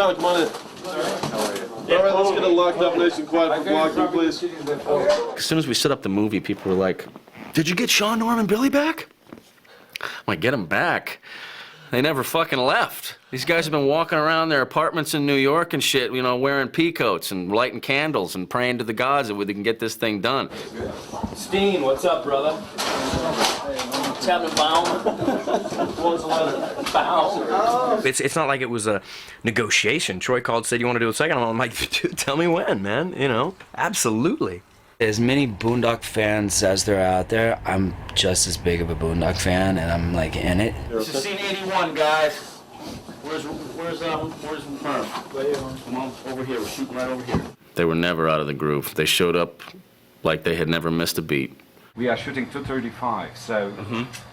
Kyle, come on in. All right, let's get it locked up nice and quiet for blocking, please. As soon as we set up the movie, people were like, "Did you get Sean, Norm, and Billy back?" I'm like, "Get them back? They never fucking left. These guys have been walking around their apartments in New York and shit, you know, wearing peacoats and lighting candles and praying to the gods that we can get this thing done." Steen, what's up, brother? Tell me, It's not like it was a negotiation. Troy called, said, "You want to do a second?" I'm like, "Dude, tell me when, man." You know, absolutely. As many Boondock fans as there are out there, I'm just as big of a Boondock fan, and I'm like in it. This is scene 81, guys. Where's the firm? Come on, over here. We're shooting right over here. They were never out of the groove. They showed up like they had never missed a beat. We are shooting 235, so...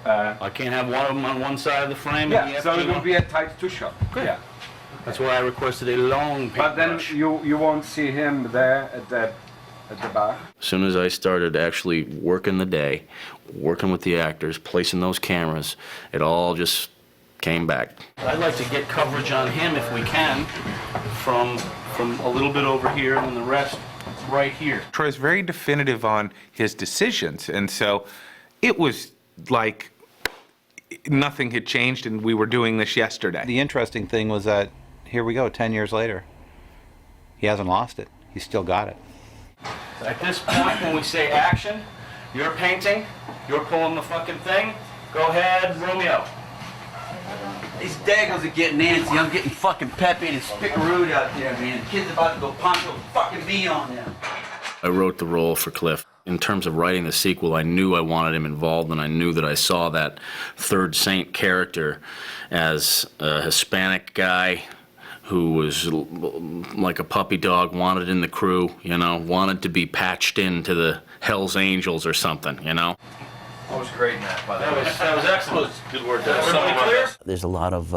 I can't have one of them on one side of the frame? Yeah, so it will be a tight two-shot. Yeah. That's why I requested a long paintbrush. But then you won't see him there at the bar. As soon as I started actually working the day, working with the actors, placing those cameras, it all just came back. I'd like to get coverage on him if we can, from a little bit over here and the rest right here. Troy's very definitive on his decisions, and so it was like nothing had changed and we were doing this yesterday. The interesting thing was that here we go, 10 years later. He hasn't lost it. He's still got it. At this point, when we say action, you're painting, you're pulling the fucking thing, go ahead, Romeo. These daggos are getting antsy. I'm getting fucking peppy and spickarooed out there, man. The kid's about to go poncho fucking me on them. I wrote the role for Cliff. In terms of writing the sequel, I knew I wanted him involved, and I knew that I saw that third saint character as a Hispanic guy who was like a puppy dog, wanted in the crew, you know, wanted to be patched into the Hell's Angels or something, you know? That was great, Matt, by the way. That was excellent. Good work. There's a lot of,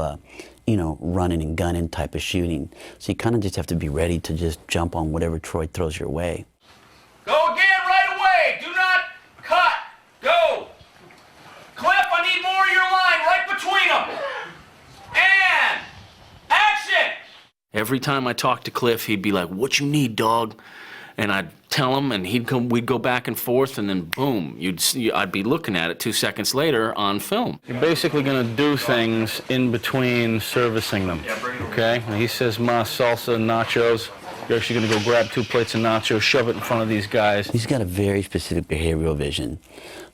you know, running and gunning type of shooting. So you kind of just have to be ready to just jump on whatever Troy throws your way. Go again right away. Do not cut. Go. Cliff, I need more of your line right between them. And action. Every time I talked to Cliff, he'd be like, "What you need, dog?" And I'd tell him, and we'd go back and forth, and then boom, I'd be looking at it 2 seconds later on film. You're basically gonna do things in between servicing them, okay? And he says, "Ma, salsa, nachos." You're actually gonna go grab 2 plates of nachos, shove it in front of these guys. He's got a very specific behavioral vision.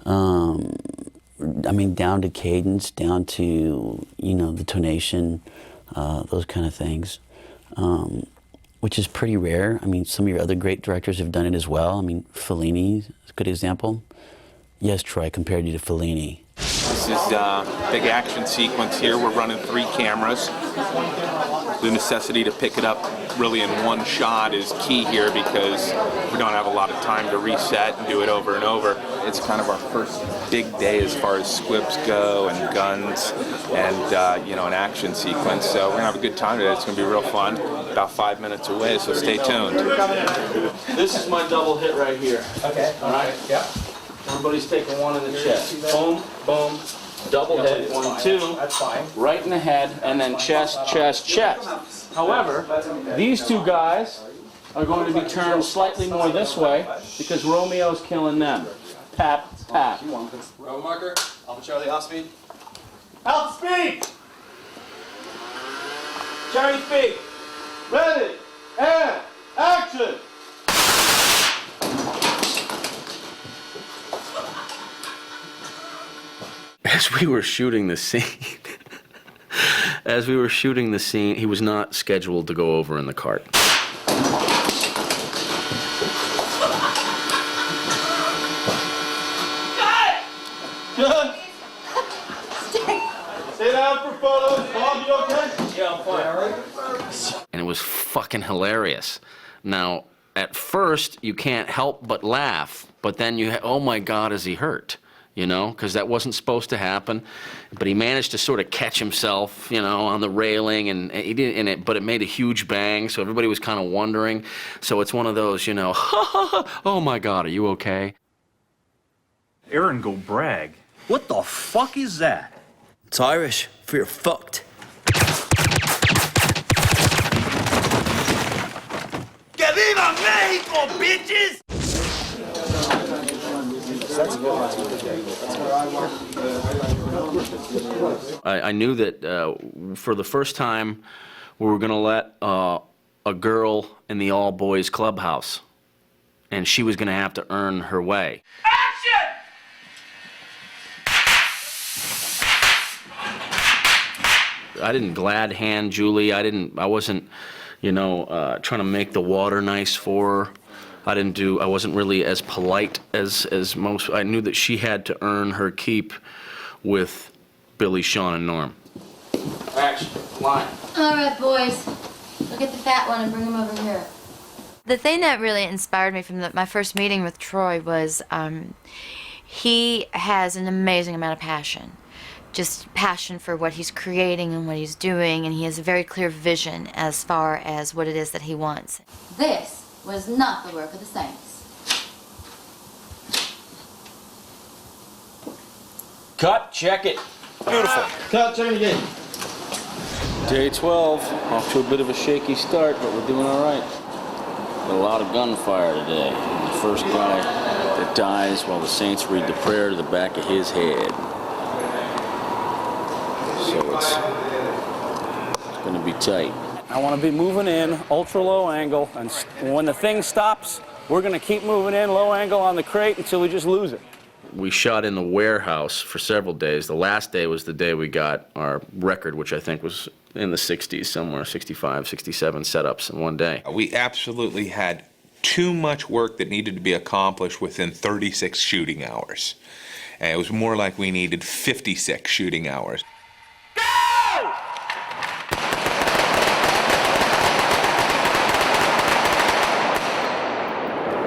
I mean, down to cadence, down to, you know, the tonation, those kind of things. Which is pretty rare. I mean, some of your other great directors have done it as well. I mean, Fellini is a good example. Yes, Troy, I compared you to Fellini. This is a big action sequence here. We're running 3 cameras. The necessity to pick it up really in one shot is key here because we don't have a lot of time to reset and do it over and over. It's kind of our first big day as far as squibs go and guns and, you know, an action sequence. So we're gonna have a good time today. It's gonna be real fun. About 5 minutes away, so stay tuned. This is my double hit right here. Okay. All right? Yeah. Everybody's taking one in the chest. Boom, boom, double hit, 1, 2. That's fine. Right in the head, and then chest, chest, chest. However, these 2 guys are going to be turned slightly more this way because Romeo's killing them. Tap, tap. Row marker, Alpha Charlie, off speed. Out speed! Charlie speed! Ready, and action! As we were shooting the scene, he was not scheduled to go over in the cart. Good. Stay down for photos. Bob, you okay? Yeah, I'm fine. And it was fucking hilarious. Now, at first, you can't help but laugh, but then oh my God, is he hurt? You know, because that wasn't supposed to happen. But he managed to sort of catch himself, you know, on the railing, and he didn't. But it made a huge bang, so everybody was kind of wondering. So it's one of those, you know, oh my God, are you okay? Aaron go brag. What the fuck is that? It's Irish for you're fucked. the Mexico, bitches! I knew that for the first time we were going to let a girl in the all-boys clubhouse, and she was going to have to earn her way. Action! I didn't glad hand Julie. I wasn't, you know, trying to make the water nice for her. I wasn't really as polite as most. I knew that she had to earn her keep with Billy, Sean, and Norm. Action. Line. All right, boys. Go get the fat one and bring him over here. The thing that really inspired me from my first meeting with Troy was he has an amazing amount of passion. Just passion for what he's creating and what he's doing, and he has a very clear vision as far as what it is that he wants. This was not the work of the saints. Cut, check it. Beautiful. Cut, check it again. Day 12, off to a bit of a shaky start, but we're doing all right. Got a lot of gunfire today. The first guy that dies while the saints read the prayer to the back of his head. So it's gonna be tight. I want to be moving in, ultra low angle, and when the thing stops, we're gonna keep moving in, low angle on the crate until we just lose it. We shot in the warehouse for several days. The last day was the day we got our record, which I think was in the 60s somewhere, 65, 67 setups in one day. We absolutely had too much work that needed to be accomplished within 36 shooting hours. And it was more like we needed 56 shooting hours.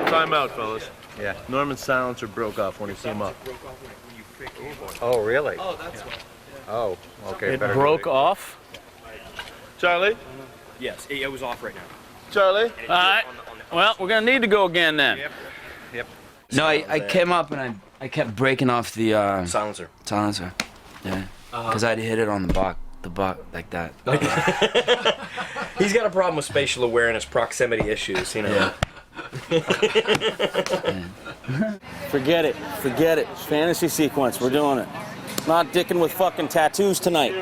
Time out, fellas. Yeah. Norman's silencer broke off when he came up. Oh, really? Oh, that's why. Oh, okay. It broke off? Charlie? Yes, it was off right now. Charlie? All right. Well, we're gonna need to go again then. Yep. No, I came up and I kept breaking off the Silencer. silencer. Yeah. Because I'd hit it on the buck like that. He's got a problem with spatial awareness, proximity issues, you know. Yeah. Forget it. Forget it. Fantasy sequence. We're doing it. Not dicking with fucking tattoos tonight.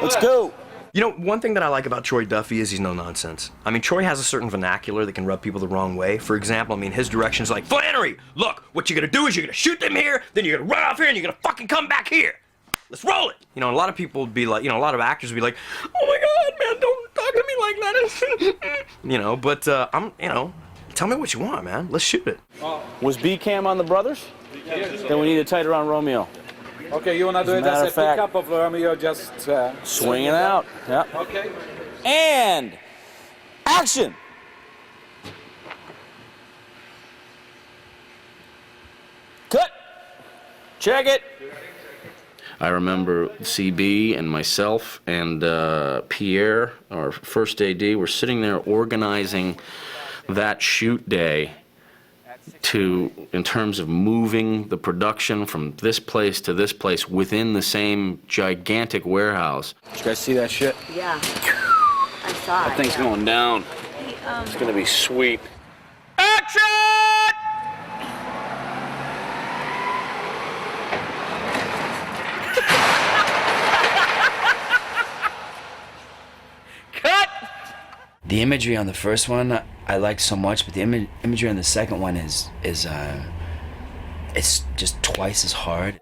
Let's go. You know, one thing that I like about Troy Duffy is he's no nonsense. I mean, Troy has a certain vernacular that can rub people the wrong way. For example, I mean, his direction's like, Flannery, look, what you're gonna do is you're gonna shoot them here, then you're gonna run off here, and you're gonna fucking come back here. Let's roll it. You know, a lot of people would be like, you know, a lot of actors would be like, oh my God, man, don't talk to me like that. You know, but you know, tell me what you want, man. Let's shoot it. Was B cam on the brothers? Then we need to tight around Romeo. Okay, you wanna do it as a pickup of Romeo, just swing it out. Yep. Okay. And action. Cut. Check it. I remember CB and myself and Pierre, our first AD, were sitting there organizing that shoot day in terms of moving the production from this place to this place within the same gigantic warehouse. Did you guys see that shit? Yeah. I saw That thing's going down. It's gonna be sweet. Action! Cut! The imagery on the first one I liked so much, but the imagery on the second one is it's just twice as hard.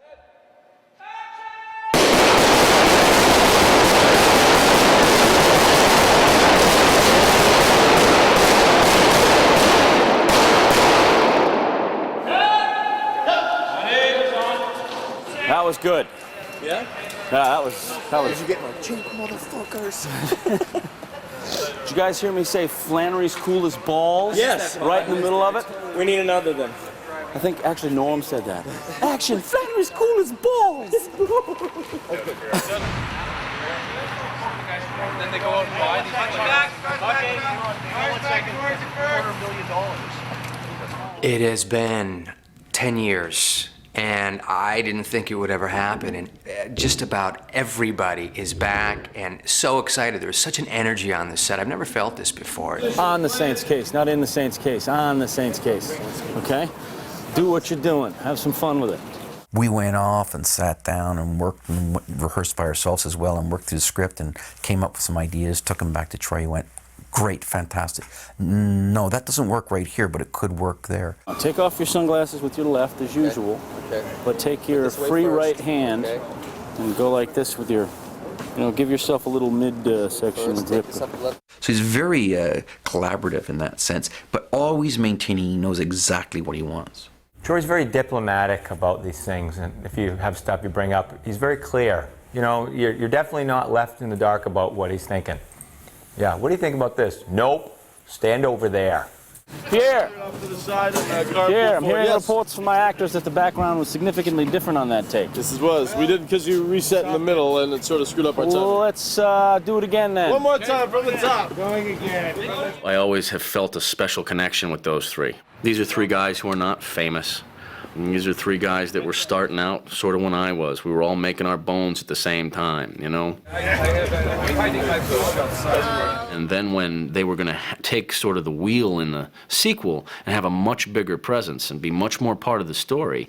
That was good. Yeah? Yeah, that was. Did you get my chink, motherfuckers? Did you guys hear me say Flannery's cool as balls? Yes. Right in the middle of it? We need another then. I think actually Norm said that. Action, Flannery's cool as balls! Then they go out and buy these. It has been 10 years, And I didn't think it would ever happen, and just about everybody is back and so excited. There's such an energy on this set. I've never felt this before. On the Saints case, not in the Saints case, on the Saints case, okay? Do what you're doing, have some fun with it. We went off and sat down and worked and rehearsed by ourselves as well and worked through the script and came up with some ideas, took them back to Troy. He went, great, fantastic. No, that doesn't work right here, but it could work there. Take off your sunglasses with your left as usual, but take your free right hand and go like this with your, you know, give yourself a little mid-section grip. So he's very collaborative in that sense, but always maintaining he knows exactly what he wants. Troy's very diplomatic about these things, and if you have stuff you bring up, he's very clear. You know, you're definitely not left in the dark about what he's thinking. Yeah, what do you think about this? Nope, stand over there. Pierre! Pierre, I'm hearing reports from my actors that the background was significantly different on that take. This was. We did because you reset in the middle and it sort of screwed up our time. Well, let's do it again then. One more time from the top. Going again. I always have felt a special connection with those three. These are three guys who are not famous. And these are three guys that were starting out sort of when I was. We were all making our bones at the same time, you know? And then when they were going to take sort of the wheel in the sequel and have a much bigger presence and be much more part of the story,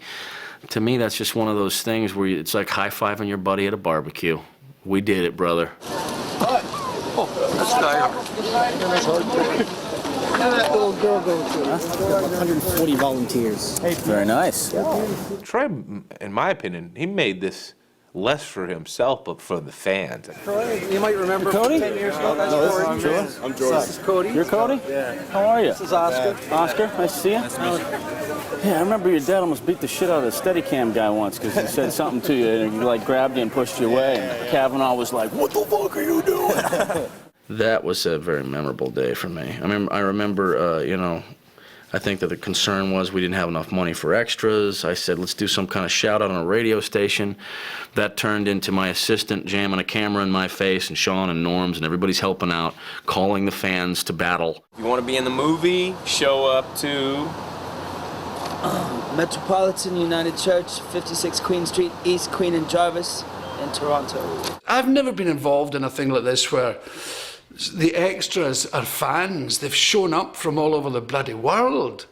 to me that's just one of those things where it's like high-fiving your buddy at a barbecue. We did it, brother. How did that little girl go to? 140 volunteers. Very nice. Troy, in my opinion, he made this less for himself, but for the fans. You might remember Cody? 10 years ago. No, this is George. I'm George. This is Cody. You're Cody? Yeah. How are you? This is Oscar. Oscar, nice to see you. Nice to meet you. Yeah, I remember your dad almost beat the shit out of the Steadicam guy once because he said something to you and he like grabbed you and pushed you away. And Kavanaugh was like, "What the fuck are you doing?" That was a very memorable day for me. I remember, you know, I think that the concern was we didn't have enough money for extras. I said, let's do some kind of shout out on a radio station. That turned into my assistant jamming a camera in my face and Sean and Norm's and everybody's helping out, calling the fans to battle. You want to be in the movie? Show up to Metropolitan United Church, 56 Queen Street, East Queen and Jarvis in Toronto. I've never been involved in a thing like this where the extras are fans. They've shown up from all over the bloody world.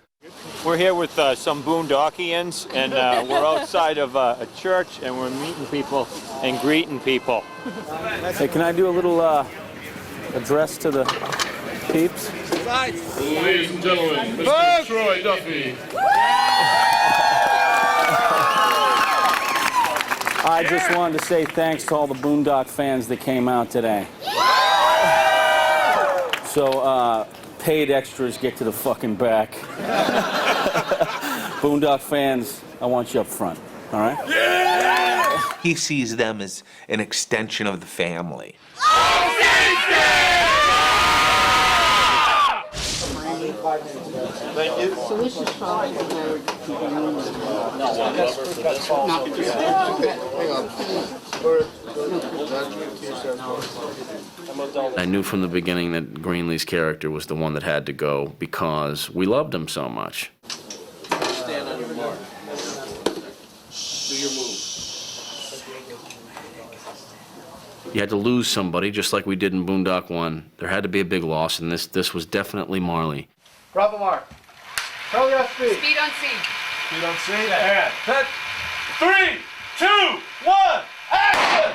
We're here with some Boondockians, and we're outside of a church, and we're meeting people and greeting people. Hey, can I do a little address to the peeps? Ladies and gentlemen, Mr. Troy Duffy. I just wanted to say thanks to all the Boondock fans that came out today. So, paid extras get to the fucking back. Boondock fans, I want you up front, all right? Yeah! He sees them as an extension of the family. Thank you. So we should try I knew from the beginning that Greenlee's character was the one that had to go because we loved him so much. Stand on your mark. Do your move. You had to lose somebody, just like we did in Boondock 1. There had to be a big loss, and this was definitely Marley. Bravo mark. Tell your speed. Speed on C. Speed on C. And set. 3, 2, 1, action!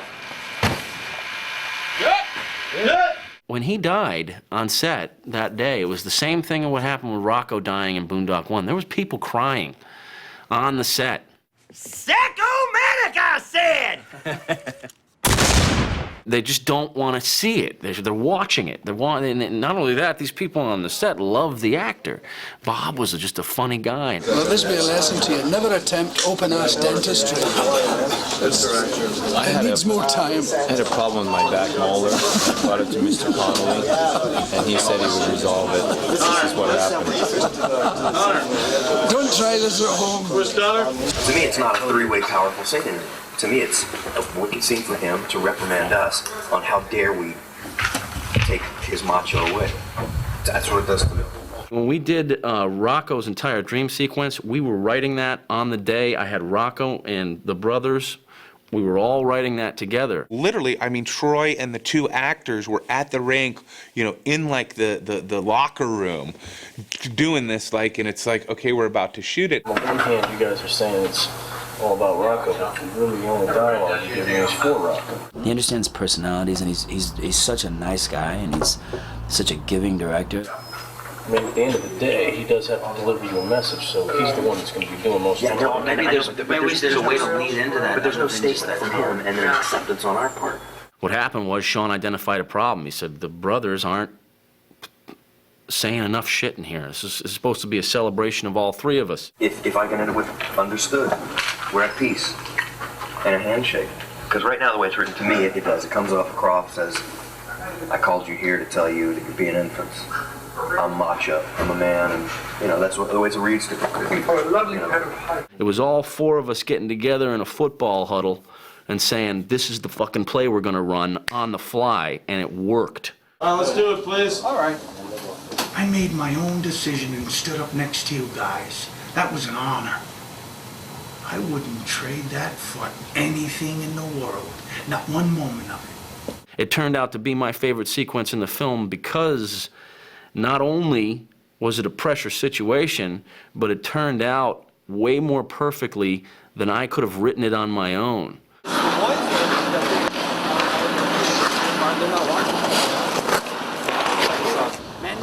Yep. When he died on set that day, it was the same thing as what happened with Rocco dying in Boondock 1. There was people crying on the set. Psychomatic, I said! They just don't want to see it. They're watching it. And not only that, these people on the set love the actor. Bob was just a funny guy. Well, this be a lesson to you. Never attempt open-ass dentistry. It needs more time. I had a problem with my back molar. I brought it to Mr. Connolly, and he said he would resolve it. This is what happened. Don't try this at home. To me, it's not a three-way powerful scene. To me, it's a wicked scene for him to reprimand us on how dare we take his macho away. That's what it does to me. When we did Rocco's entire dream sequence, we were writing that on the day. I had Rocco and the brothers. We were all writing that together. Literally, I mean, Troy and the two actors were at the rink, you know, in like the locker room, doing this, like, and it's like, okay, we're about to shoot it. On one hand, you guys are saying it's all about Rocco, but really the only dialogue you're giving is for Rocco. He understands personalities, and he's such a nice guy, and he's such a giving director. I mean, at the end of the day, he does have to deliver you a message, so he's the one that's going to be doing most of the talking. Maybe there's a way to lead into that. But there's no statement from him, and there's acceptance on our part. What happened was Sean identified a problem. He said, the brothers aren't saying enough shit in here. This is supposed to be a celebration of all three of us. If I can end it with understood, we're at peace, and a handshake. Because right now the way it's written to me, it does. It comes off across as, I called you here to tell you that you're being infants. I'm macho, I'm a man, and, you know, that's the way it reads to me. It was all four of us getting together in a football huddle and saying, this is the fucking play we're gonna run on the fly, and it worked. Let's do it, please. All right. I made my own decision and stood up next to you guys. That was an honor. I wouldn't trade that for anything in the world. Not one moment of it. It turned out to be my favorite sequence in the film because not only was it a pressure situation, but it turned out way more perfectly than I could have written it on my own. Men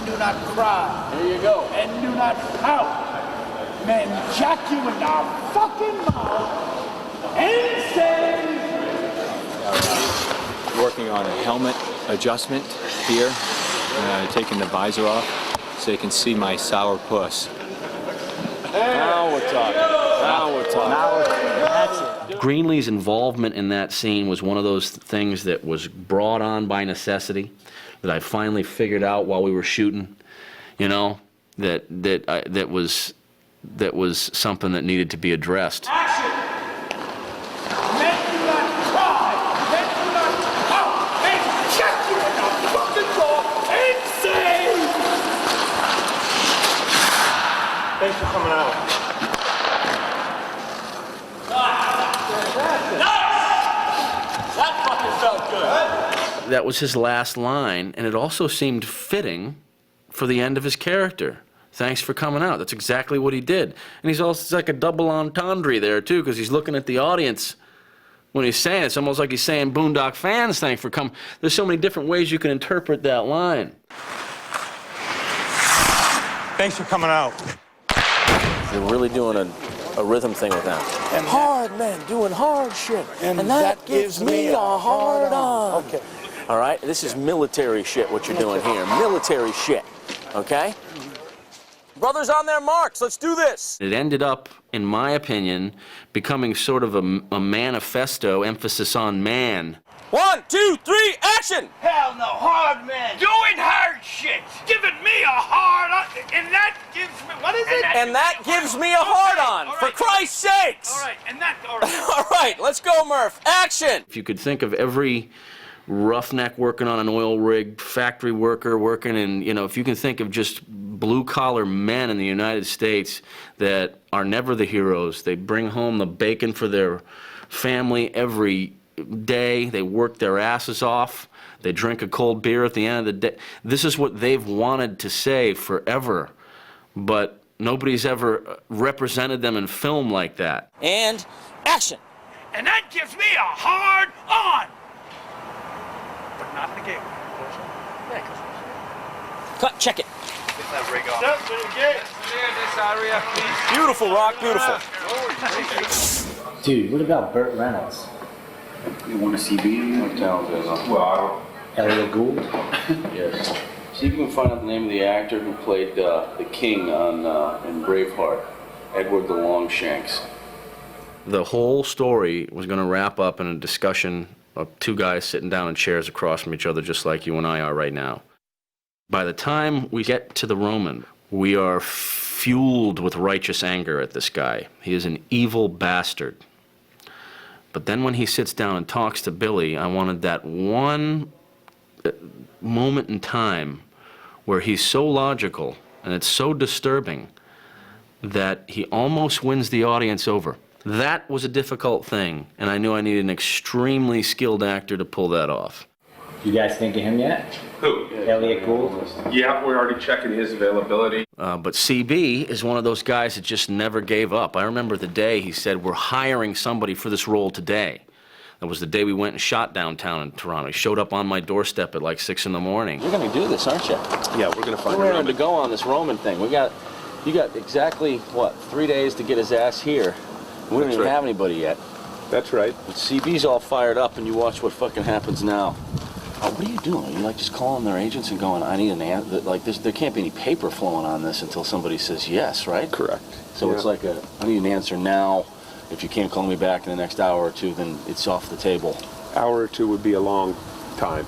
do not cry. There you go. Men do not pout. Men jack you in the fucking mouth and say... Working on a helmet adjustment here, taking the visor off so you can see my sour puss. Now we're talking. Now we're talking. That's it. Greenlee's involvement in that scene was one of those things that was brought on by necessity, that I finally figured out while we were shooting. You know, that was something that needed to be addressed. Action! Men do not cry. Men do not pout. Men jack you in the fucking jaw and say... Thanks for coming out. That fucking felt good. That was his last line, and it also seemed fitting for the end of his character. Thanks for coming out. That's exactly what he did. And he's also, it's like a double entendre there, too, because he's looking at the audience when he's saying it. It's almost like he's saying, Boondock fans, thanks for coming. There's so many different ways you can interpret that line. Thanks for coming out. You're really doing a rhythm thing with that. And hard men doing hard shit. And that gives me a hard on. Okay. All right, this is military shit, what you're doing here. Military shit, okay? Brothers on their marks, let's do this. It ended up, in my opinion, becoming sort of a manifesto, emphasis on man. 1, 2, 3, action! Hell no, hard men. Doing hard shit! Giving me a hard on, and that gives me, what is it? And that gives me a hard on, for Christ's sakes! All right, and that, all right. All right, let's go, Murph. Action! If you could think of every roughneck working on an oil rig, factory worker working in, you know, if you can think of just blue-collar men in the United States that are never the heroes. They bring home the bacon for their family every day. They work their asses off. They drink a cold beer at the end of the day. This is what they've wanted to say forever, but nobody's ever represented them in film like that. And action! And that gives me a hard on. But not in the game. Cut, check it. Get that rig off. Step to the gate. This area, please. Beautiful, Rock, beautiful. Dude, what about Burt Reynolds? You want to see Bean? What talent is on? Well, Elliot Gould? Yes. See if you can find out the name of the actor who played the king on in Braveheart, Edward the Longshanks. The whole story was going to wrap up in a discussion of two guys sitting down in chairs across from each other, just like you and I are right now. By the time we get to the Roman, we are fueled with righteous anger at this guy. He is an evil bastard. But then when he sits down and talks to Billy, I wanted that one moment in time where he's so logical and it's so disturbing that he almost wins the audience over. That was a difficult thing, and I knew I needed an extremely skilled actor to pull that off. You guys think of him yet? Who? Elliot Gould? Yeah, we're already checking his availability. But CB is one of those guys that just never gave up. I remember the day he said, we're hiring somebody for this role today. That was the day we went and shot downtown in Toronto. He showed up on my doorstep at like 6 in the morning. You're gonna do this, aren't you? Yeah, we're gonna find We're ready to go on this Roman thing. You got exactly, what, 3 days to get his ass here. We don't even have anybody yet. That's right. But CB's all fired up, and you watch what fucking happens now. Oh, what are you doing? Are you like just calling their agents and going, I need an answer? Like, there can't be any paper flowing on this until somebody says yes, right? Correct. So it's like I need an answer now. If you can't call me back in the next hour or two, then it's off the table. Hour or two would be a long time.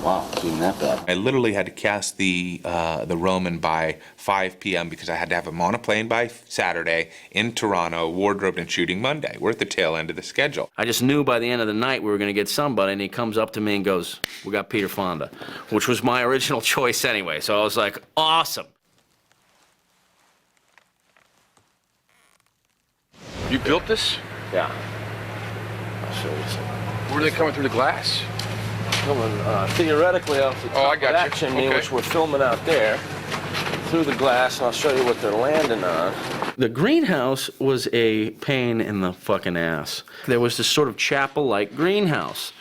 Wow, it's even that bad. I literally had to cast the Roman by 5 p.m. because I had to have him on a plane by Saturday in Toronto, wardrobed and shooting Monday. We're at the tail end of the schedule. I just knew by the end of the night we were going to get somebody, and he comes up to me and goes, we got Peter Fonda, which was my original choice anyway. So I was like, awesome. You built this? Yeah. I'll show you something. Where are they coming through the glass? Coming theoretically off the top of action, which we're filming out there, through the glass, and I'll show you what they're landing on. The greenhouse was a pain in the fucking ass. There was this sort of chapel-like greenhouse.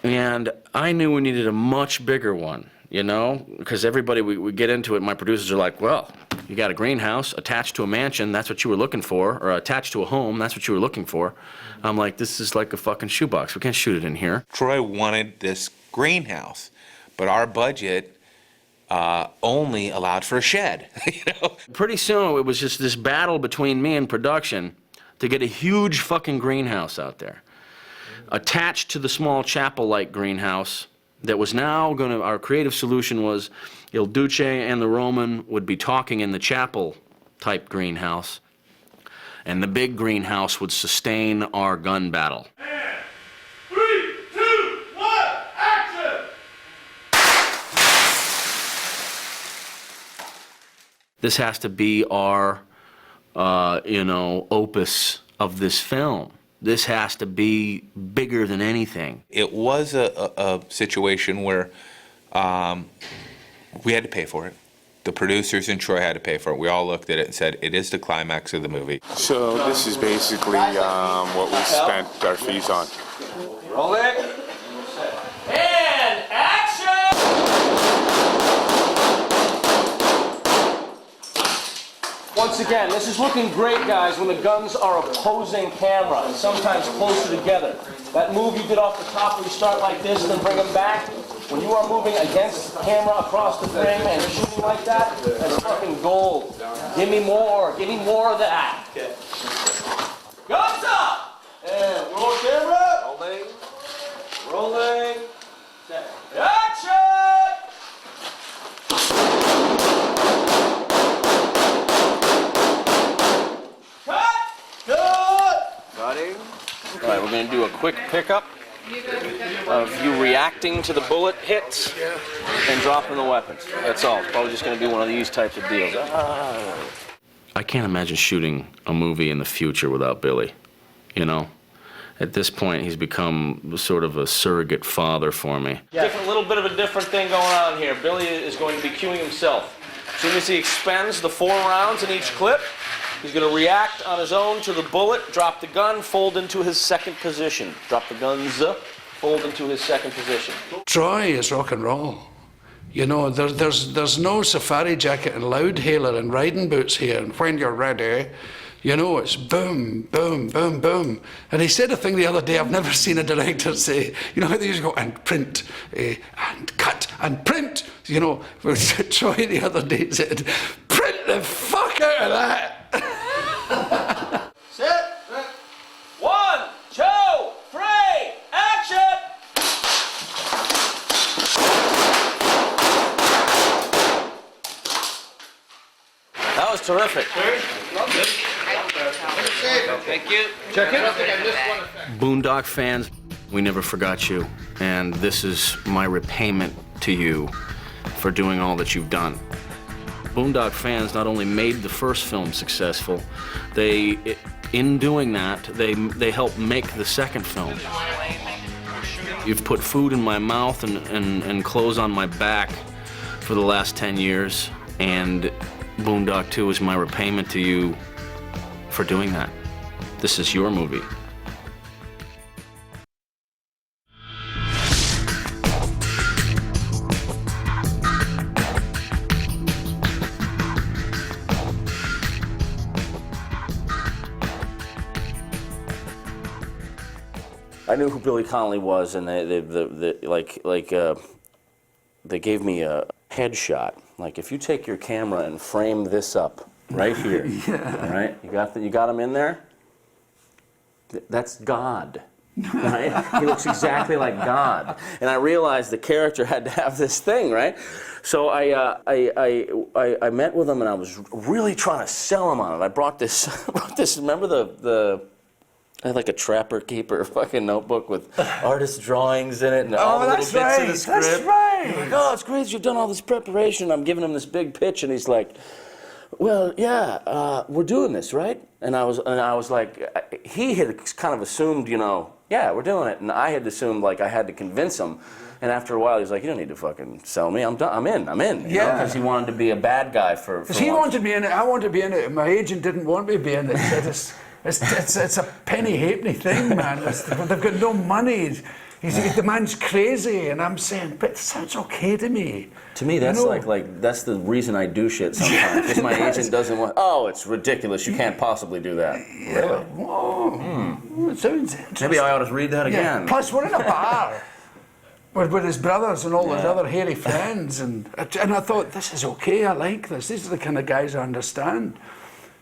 And I knew we needed a much bigger one, you know? Because everybody, we get into it, my producers are like, well, you got a greenhouse attached to a mansion, that's what you were looking for, or attached to a home, that's what you were looking for. I'm like, this is like a fucking shoebox. We can't shoot it in here. Troy wanted this greenhouse, but our budget only allowed for a shed. You know? Pretty soon, it was just this battle between me and production to get a huge fucking greenhouse out there, attached to the small chapel-like greenhouse that was now gonna, our creative solution was Il Duce and the Roman would be talking in the chapel-type greenhouse, and the big greenhouse would sustain our gun battle. And 3, 2, 1, action! This has to be our, you know, opus of this film. This has to be bigger than anything. It was a situation where we had to pay for it. The producers and Troy had to pay for it. We all looked at it and said, it is the climax of the movie. So this is basically what we spent our fees on. Roll it. And action! Once again, this is looking great, guys, when the guns are opposing camera, and sometimes closer together. That move you did off the top where you start like this and then bring them back, when you are moving against the camera across the frame and shooting like that, that's fucking gold. Give me more of that. Guns up! And roll camera. Rolling. Action! Cutting. All right, we're going to do a quick pickup of you reacting to the bullet hits and dropping the weapons. That's all. It's probably just going to be one of these types of deals. I can't imagine shooting a movie in the future without Billy, you know? At this point, he's become sort of a surrogate father for me. A little bit of a different thing going on here. Billy is going to be cueing himself. As soon as he expends the 4 rounds in each clip, he's going to react on his own to the bullet, drop the gun, fold into his second position. Drop the guns, fold into his second position. Troy is rock and roll. You know, there's no safari jacket and loudhailer and riding boots here, and when you're ready, you know, it's boom, boom, boom, boom. And he said a thing the other day I've never seen a director say. You know how they used to go, and print, and cut, and print. You know, Troy the other day said, print the fuck out of that. Set. 1, 2, 3, action! That was terrific. Thank you. Check it. Boondock fans, we never forgot you, and this is my repayment to you for doing all that you've done. Boondock fans not only made the first film successful, in doing that, they helped make the second film. You've put food in my mouth and clothes on my back for the last 10 years, and Boondock 2 is my repayment to you for doing that. This is your movie. I knew who Billy Connolly was, and they gave me a headshot. Like, if you take your camera and frame this up right here, all right? You got him in there? That's God, right? He looks exactly like God. And I realized the character had to have this thing, right? So I met with him, and I was really trying to sell him on it. I brought this, remember I had like a Trapper Keeper fucking notebook with artist drawings in it and all the little bits of the script. That's right. I'm like, oh, it's great, you've done all this preparation. I'm giving him this big pitch, and he's like, well, yeah, we're doing this, right? And I was like, he had kind of assumed, yeah, we're doing it, and I had assumed like I had to convince him. And after a while, he's like, you don't need to fucking sell me. I'm done. I'm in. Yeah. Because he wanted to be a bad guy for. Because he wanted me in it. I wanted to be in it. My agent didn't want me to be in it. He said, it's a penny halfpenny thing, man. They've got no money. The man's crazy, and I'm saying, but it sounds okay to me. To me, that's like that's the reason I do shit sometimes. Because my agent doesn't want. Oh, it's ridiculous. You can't possibly do that. Yeah. Really? Whoa. It sounds interesting. Maybe I ought to read that again. Plus, we're in a bar with his brothers and all his other hairy friends, and I thought, this is okay. I like this. These are the kind of guys I understand.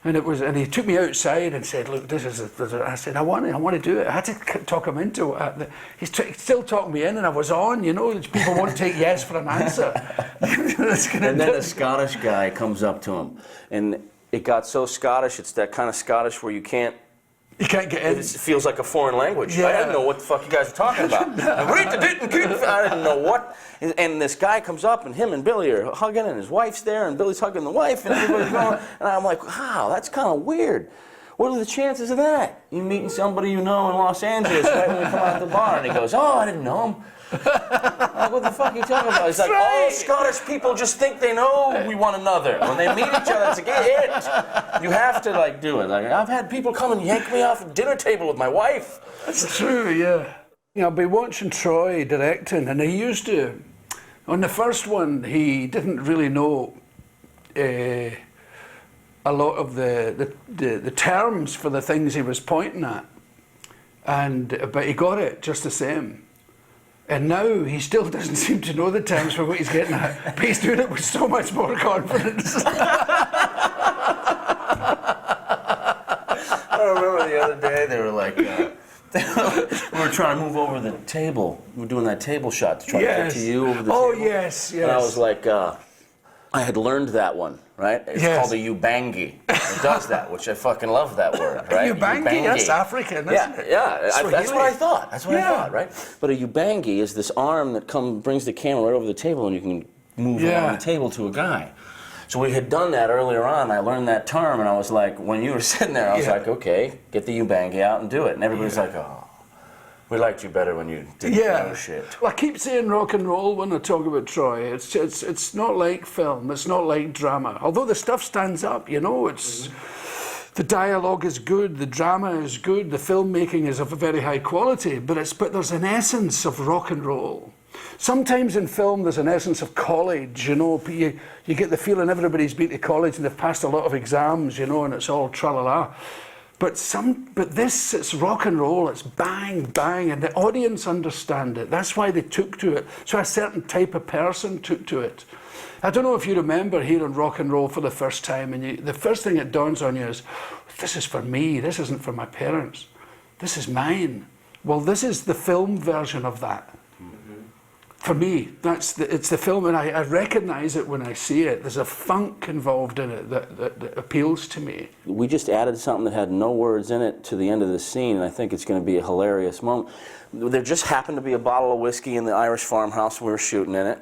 And he took me outside and said, look, I said, I want to do it. I had to talk him into it. He's still talking me in, and I was on, people won't take yes for an answer. And then a Scottish guy comes up to him, and it got so Scottish, it's that kind of Scottish where you can't get in. It feels like a foreign language. Yeah. I didn't know what the fuck you guys were talking about. I didn't know what. And this guy comes up, and him and Billy are hugging, and his wife's there, and Billy's hugging the wife, and everybody's going. And I'm like, wow, that's kind of weird. What are the chances of that? You meeting somebody you know in Los Angeles right when we come out the bar, and he goes, oh, I didn't know him. Like, what the fuck are you talking about? He's like, all Scottish people just think they know one another. When they meet each other, it's like, it. You have to, do it. Like, I've had people come and yank me off a dinner table with my wife. That's true, yeah. I'll be watching Troy directing, and he used to, on the first one, he didn't really know a lot of the terms for the things he was pointing at, but he got it just the same. And now he still doesn't seem to know the terms for what he's getting at, but he's doing it with so much more confidence. I remember the other day they were like, we were trying to move over the table. We were doing that table shot to try to get to you over the table. Oh, yes. And I was like, I had learned that one, right? It's called a ubangi. It does that, which I fucking love that word, right? Ubangi, that's African, isn't it? Yeah, that's what I thought. That's what I thought, right? But a ubangi is this arm that brings the camera right over the table, and you can move along the table to a guy. So we had done that earlier on. I learned that term, and I was like, when you were sitting there, I was like, okay, get the ubangi out and do it. And everybody's like, oh. We liked you better when you didn't know shit. Well, I keep saying rock and roll when I talk about Troy. It's not like film. It's not like drama. Although the stuff stands up, it's the dialogue is good, the drama is good, the filmmaking is of a very high quality. But there's an essence of rock and roll. Sometimes in film there's an essence of college. You get the feeling everybody's been to college and they've passed a lot of exams, and it's all tra-la-la. But this, it's rock and roll, it's bang, bang, and the audience understand it. That's why they took to it. So a certain type of person took to it. I don't know if you remember hearing rock and roll for the first time, and the first thing that dawns on you is, this is for me, this isn't for my parents. This is mine. Well, this is the film version of that. For me, it's the film, and I recognize it when I see it. There's a funk involved in it that appeals to me. We just added something that had no words in it to the end of the scene, and I think it's going to be a hilarious moment. There just happened to be a bottle of whiskey in the Irish farmhouse we were shooting in it.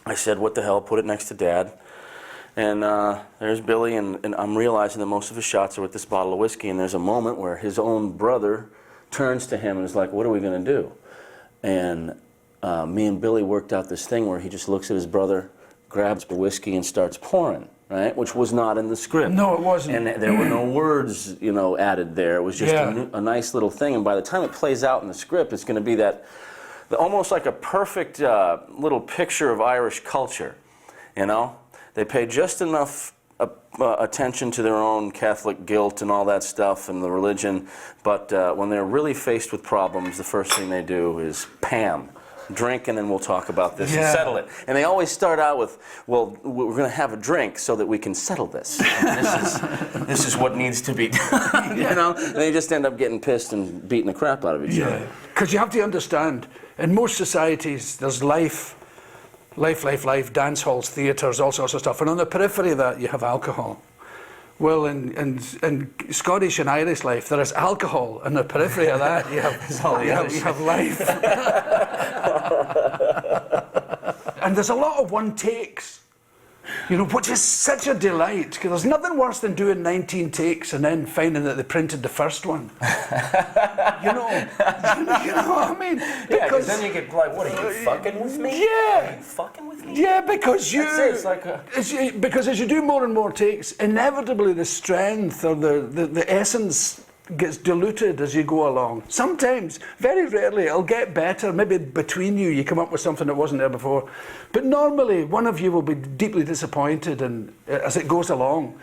I said, what the hell, put it next to Dad. And there's Billy, and I'm realizing that most of his shots are with this bottle of whiskey, and there's a moment where his own brother turns to him and is like, what are we going to do? And me and Billy worked out this thing where he just looks at his brother, grabs the whiskey, and starts pouring, right? Which was not in the script. No, it wasn't. And there were no words, you know, added there. It was just a nice little thing. And by the time it plays out in the script, it's going to be that, almost like a perfect little picture of Irish culture, you know? They pay just enough attention to their own Catholic guilt and all that stuff and the religion, but when they're really faced with problems, the first thing they do is Pam. Drink, and then we'll talk about this and settle it. And they always start out with, well, we're going to have a drink so that we can settle this. This is what needs to be done, you know? And they just end up getting pissed and beating the crap out of each other. Because you have to understand, in most societies, there's life, dance halls, theatres, all sorts of stuff. And on the periphery of that, you have alcohol. Well, in Scottish and Irish life, there is alcohol. On the periphery of that, you have life. And there's a lot of one takes, you know, which is such a delight, because there's nothing worse than doing 19 takes and then finding that they printed the first one. You know what I mean? Because then you get like, what are you, fucking with me? Yeah. Are you fucking with me? Yeah, because it's like because as you do more and more takes, inevitably the strength or the essence gets diluted as you go along. Sometimes, very rarely, it'll get better. Maybe between you come up with something that wasn't there before. But normally, one of you will be deeply disappointed as it goes along.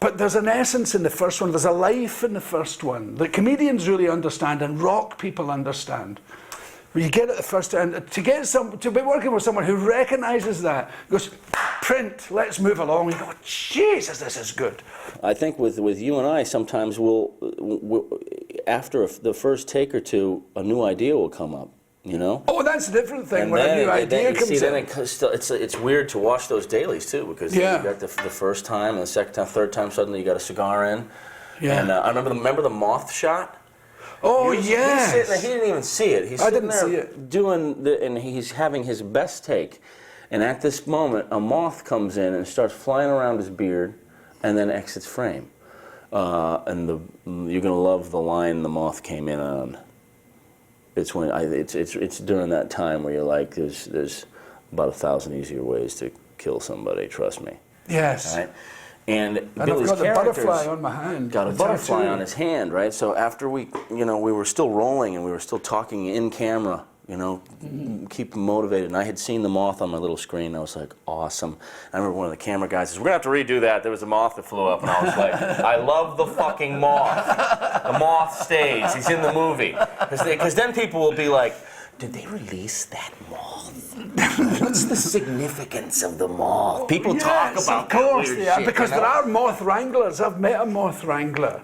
But there's an essence in the first one. There's a life in the first one that comedians really understand and rock people understand. When you get it the first time, to be working with someone who recognises that, goes, print, let's move along. You go, Jesus, this is good. I think with you and I, sometimes we'll after the first take or two, a new idea will come up, you know? Oh, that's a different thing, when a new idea comes in. It's weird to watch those dailies, too, because you got the first time, and the second time, third time, suddenly you got a cigar in. Yeah. And I remember the moth shot? Oh, yes. He didn't even see it. He's sitting there doing and he's having his best take. And at this moment, a moth comes in and starts flying around his beard and then exits frame. And you're going to love the line the moth came in on. It's during that time where you're like, there's about 1,000 easier ways to kill somebody, trust me. Yes. Right? And I've Billy's got a butterfly on my hand. Got a butterfly on his hand, right? So after we were still rolling and we were still talking in camera, you know, keep him motivated. And I had seen the moth on my little screen. And I was like, awesome. I remember one of the camera guys says, we're going to have to redo that. There was a moth that flew up. And I was like, I love the fucking moth. The moth stays. He's in the movie. Because then people will be like, did they release that moth? What's the significance of the moth? People talk about that weird shit, because you know? there are moth wranglers. I've met a moth wrangler.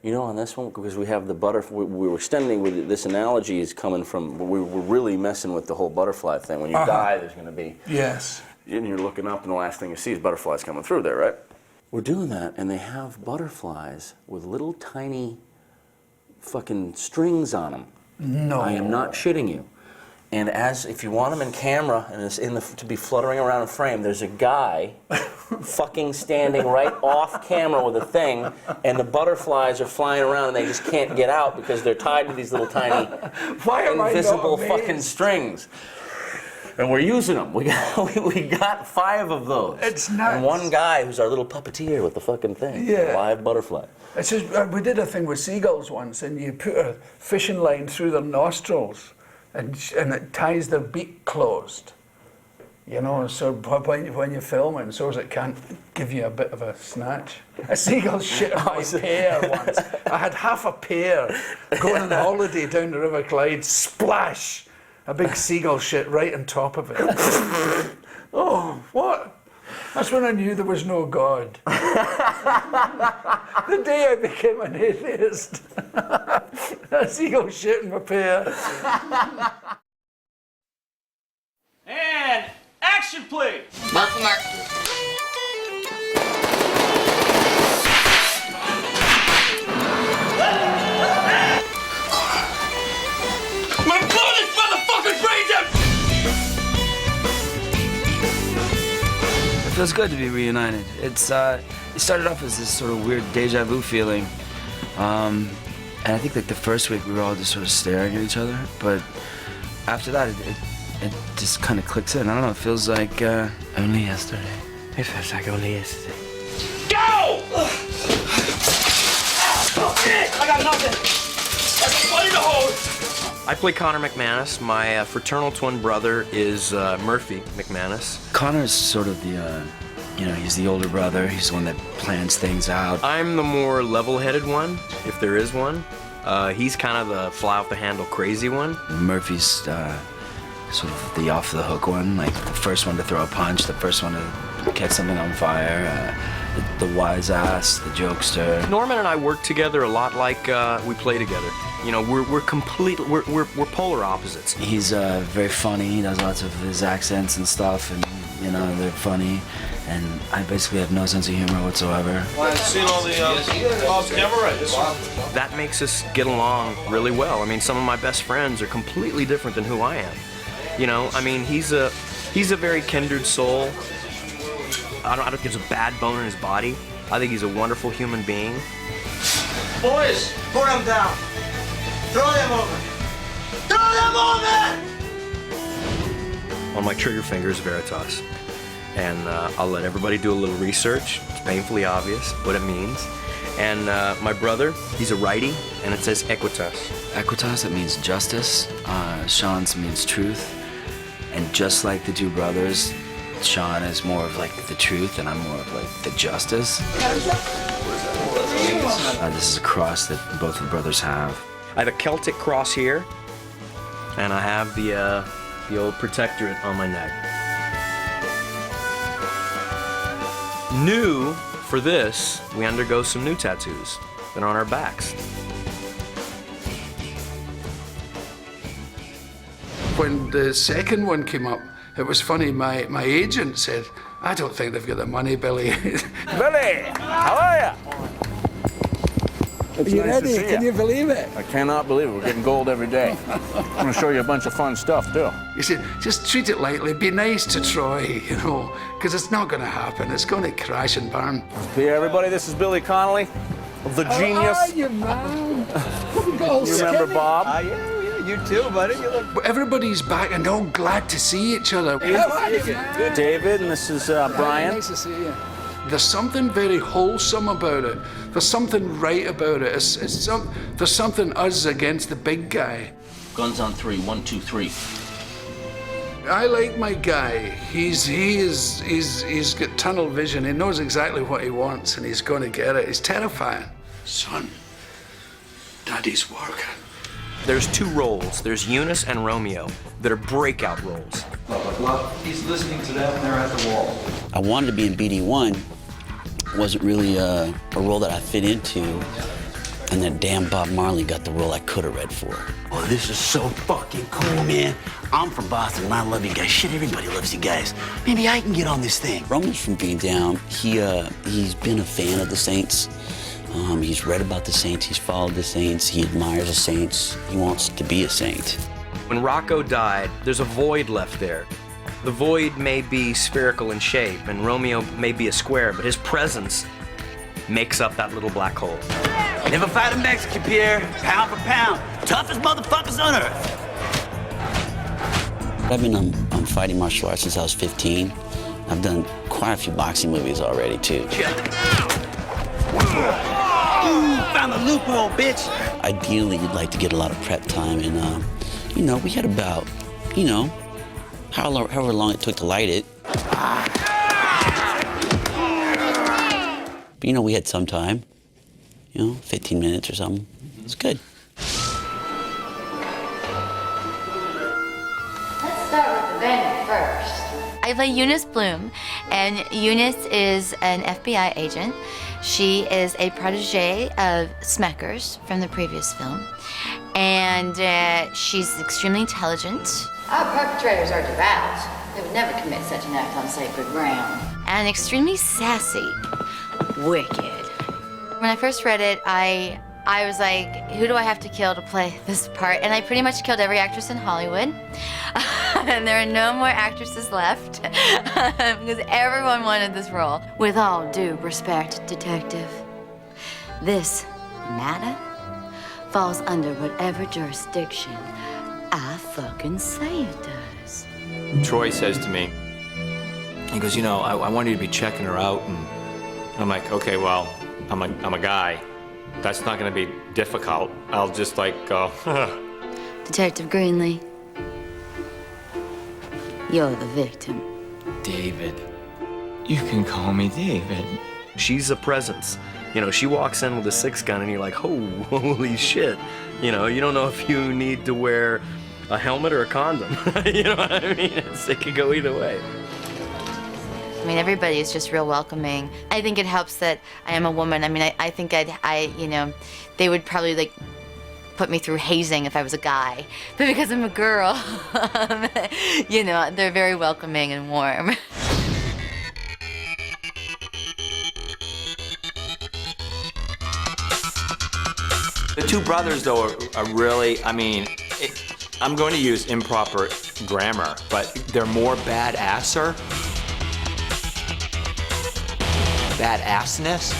You know, on this one, because we have the butterfly, we were extending with this analogy is coming from, we were really messing with the whole butterfly thing. When you die, there's going to be... Yes. And you're looking up and the last thing you see is butterflies coming through there, right? We're doing that, and they have butterflies with little tiny fucking strings on them. No. I am not shitting you. And if you want them in camera and it's to be fluttering around in frame, there's a guy fucking standing right off camera with a thing, and the butterflies are flying around and they just can't get out because they're tied to these little tiny invisible fucking strings. And we're using them. We got 5 of those. It's nuts. And one guy who's our little puppeteer with the fucking thing. Yeah. Live butterfly. It's just, we did a thing with seagulls once, and you put a fishing line through their nostrils, and it ties their beak closed. You know, so when you're filming, so as it can't give you a bit of a snatch. A seagull shit on my pear once. I had half a pear going on holiday down the River Clyde, splash! A big seagull shit right on top of it. Oh, what? That's when I knew there was no God. The day I became an atheist. A seagull shit in my pear. And action, please. Mark for mark. I'm gonna blow this motherfucker's brains out! feels good to be reunited. It started off as this sort of weird deja vu feeling. And I think like the first week we were all just sort of staring at each other, but after that it just kind of clicks in. I don't know, it feels like only yesterday. It feels like only yesterday. Go! I got nothing. That's funny to hold. I play Connor McManus. My fraternal twin brother is Murphy McManus. Connor's sort of the, he's the older brother. He's the one that plans things out. I'm the more level-headed one, if there is one. He's kind of the fly-off-the-handle crazy one. Murphy's sort of the off-the-hook one, like the first one to throw a punch, the first one to catch something on fire, the wise ass, the jokester. Norman and I work together a lot like we play together. You know, we're polar opposites. He's very funny. He does lots of his accents and stuff, and they're funny. And I basically have no sense of humor whatsoever. Well, I've seen all the camera. That makes us get along really well. I mean, some of my best friends are completely different than who I am. You know, I mean, he's a very kindred soul. I don't think there's a bad bone in his body. I think he's a wonderful human being. Boys, put them down. Throw them over. Throw them over! On my trigger finger is Veritas. And I'll let everybody do a little research. It's painfully obvious what it means. And my brother, he's a righty, and it says equitas. Equitas, it means justice. Sean's means truth. And just like the two brothers, Sean is more of like the truth, and I'm more of like the justice. This is a cross that both the brothers have. I have a Celtic cross here, and I have the old protectorate on my neck. New for this, we undergo some new tattoos that are on our backs. When the second one came up, it was funny, my agent said, I don't think they've got the money, Billy. Billy, how are you? Are you ready? Can you believe it? I cannot believe it. We're getting gold every day. I'm going to show you a bunch of fun stuff, too. He said, just treat it lightly, be nice to Troy, because it's not going to happen. It's going to crash and burn. Hey, everybody, this is Billy Connolly, the genius. How are you, man? You remember Bob? Yeah, you too, buddy. You look... Everybody's back and all glad to see each other. How are you, man? David, and this is Brian. Nice to see you. There's something very wholesome about it. There's something right about it. There's something us against the big guy. Guns on 3, 1, 2, 3. I like my guy. He's got tunnel vision. He knows exactly what he wants, and he's going to get it. He's terrifying. Son, Daddy's working. There's two roles. There's Eunice and Romeo that are breakout roles. He's listening to them, and they're at the wall. I wanted to be in BD1. Wasn't really a role that I fit into. And then damn Bob Marley got the role I could have read for. Oh, this is so fucking cool, man. I'm from Boston, and I love you guys. Shit, everybody loves you guys. Maybe I can get on this thing. Roman's from being down. He's been a fan of the Saints. He's read about the Saints. He's followed the Saints. He admires the Saints. He wants to be a saint. When Rocco died, there's a void left there. The void may be spherical in shape, and Romeo may be a square, but his presence makes up that little black hole. Never fight a Mexican, Pierre. Pound for pound. Toughest motherfuckers on earth. I've been fighting martial arts since I was 15. I've done quite a few boxing movies already, too. Ooh, found the loophole, bitch. Ideally, you'd like to get a lot of prep time, and, we had about, however long it took to light it. But, we had some time, 15 minutes or something. It's good. Let's start with the venue first. I play Eunice Bloom, and Eunice is an FBI agent. She is a protege of Smeckers from the previous film, and she's extremely intelligent. Our perpetrators are devout. They would never commit such an act on sacred ground. And extremely sassy. Wicked. When I first read it, I I was like, who do I have to kill to play this part? And I pretty much killed every actress in Hollywood. And there are no more actresses left because everyone wanted this role. With all due respect, detective, this matter falls under whatever jurisdiction I fucking say it does. Troy says to me, he goes, you know, I want you to be checking her out, and I'm like, okay, well, I'm a guy. That's not gonna be difficult. I'll just like go, Detective Greenlee, you're the victim. David. You can call me David. She's a presence. You know, she walks in with a 6-gun and you're like, oh, holy shit. You know, you don't know if you need to wear a helmet or a condom. You know what I mean? It could go either way. I mean, everybody is just real welcoming. I think it helps that I am a woman. I mean, I think you know, they would probably like put me through hazing if I was a guy. But because I'm a girl, you know, they're very welcoming and warm. The two brothers, though, are really, I mean, I'm going to use improper grammar, but they're more badasser. Badassness.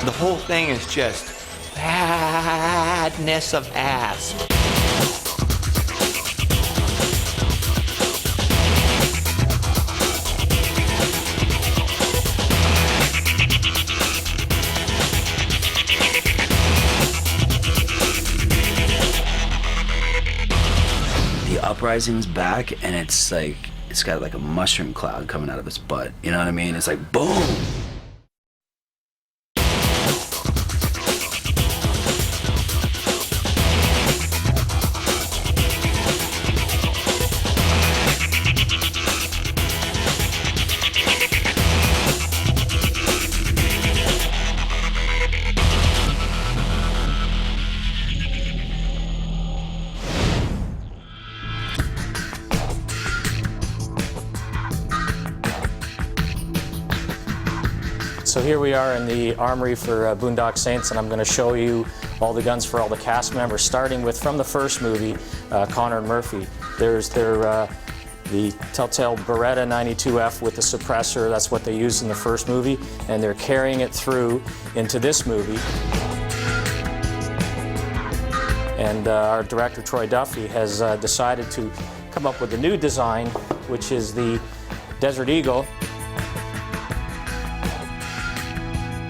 The whole thing is just badness of ass. Uprising's back, and it's like, it's got like a mushroom cloud coming out of its butt. You know what I mean? It's like, boom! So here we are in the armory for Boondock Saints, and I'm going to show you all the guns for all the cast members, starting with, from the first movie, Connor and Murphy. There's the Telltale Beretta 92F with the suppressor. That's what they used in the first movie, and they're carrying it through into this movie. And our director, Troy Duffy, has decided to come up with a new design, which is the Desert Eagle.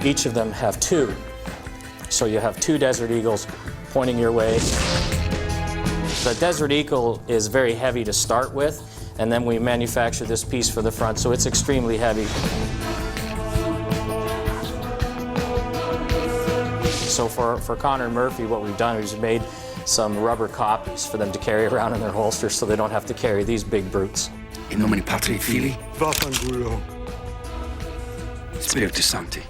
Each of them have two. So you have two Desert Eagles pointing your way. The Desert Eagle is very heavy to start with, and then we manufacture this piece for the front, so it's extremely heavy. So for Connor and Murphy, what we've done is made some rubber copies for them to carry around in their holsters so they don't have to carry these big brutes. In nomine Patri et Filii. Vaffanculo. Spiritus Sancti.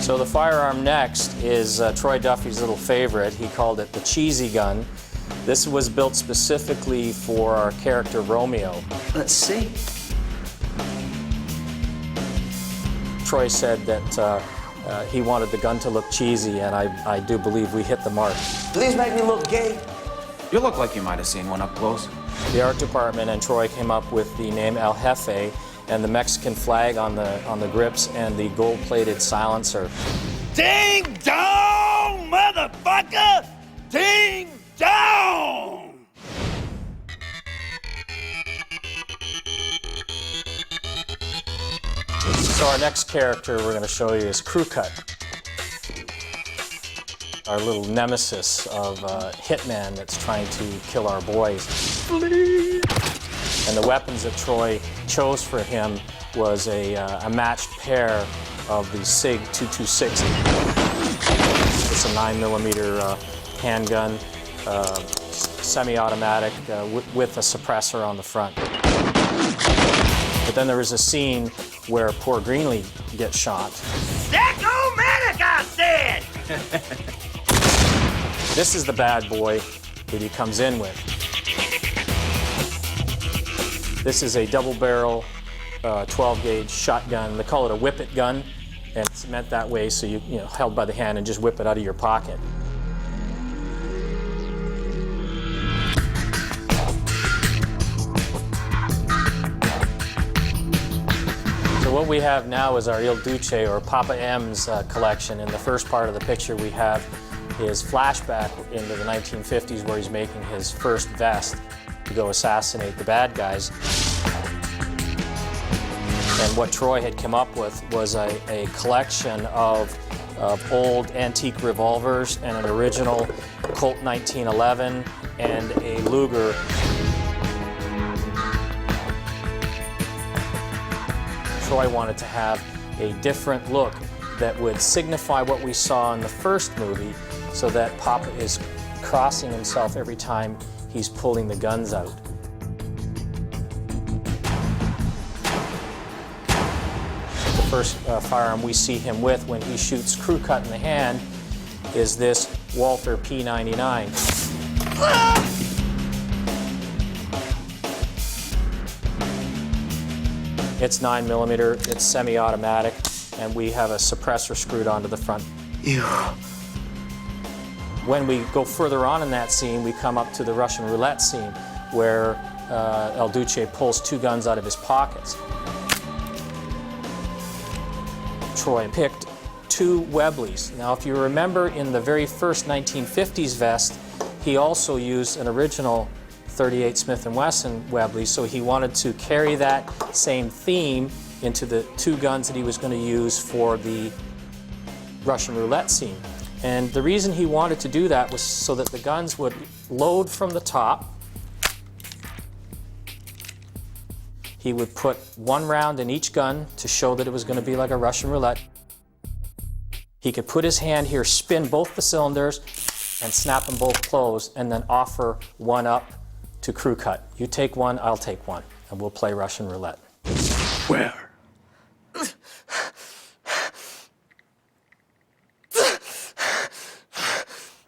So the firearm next is Troy Duffy's little favorite. He called it the cheesy gun. This was built specifically for our character Romeo. Let's see. Troy said that he wanted the gun to look cheesy, and I do believe we hit the mark. Please make me look gay. You look like you might have seen one up close. The art department and Troy came up with the name El Jefe and the Mexican flag on the grips and the gold-plated silencer. Ding dong, motherfucker! Ding dong! So our next character we're going to show you is Crew Cut, our little nemesis of hitman that's trying to kill our boys. And the weapons that Troy chose for him was a matched pair of the SIG 226. It's a 9mm handgun, semi-automatic with a suppressor on the front. But then there is a scene where poor Greenlee gets shot. Stack-o-matic, I said! This is the bad boy that he comes in with. This is a double barrel 12 gauge shotgun. They call it a whip-it gun, and it's meant that way so you know, held by the hand and just whip it out of your pocket. So what we have now is our Il Duce, or Papa M's collection. In the first part of the picture we have his flashback into the 1950s where he's making his first vest to go assassinate the bad guys. And what Troy had come up with was a collection of old antique revolvers and an original Colt 1911 and a Luger. Troy wanted to have a different look that would signify what we saw in the first movie, so that Papa is crossing himself every time he's pulling the guns out. The first firearm we see him with when he shoots crew cut in the hand is this Walther P99. It's 9mm, it's semi-automatic, and we have a suppressor screwed onto the front. Ew. When we go further on in that scene, we come up to the Russian roulette scene where El Duce pulls two guns out of his pockets. Troy picked two Webleys. Now, if you remember in the very first 1950s vest, he also used an original 38 Smith & Wesson Webley, so he wanted to carry that same theme into the two guns that he was going to use for the Russian roulette scene. And the reason he wanted to do that was so that the guns would load from the top. He would put one round in each gun to show that it was going to be like a Russian roulette. He could put his hand here, spin both the cylinders, and snap them both closed, and then offer one up to crew cut. You take one, I'll take one, and we'll play Russian roulette. Where?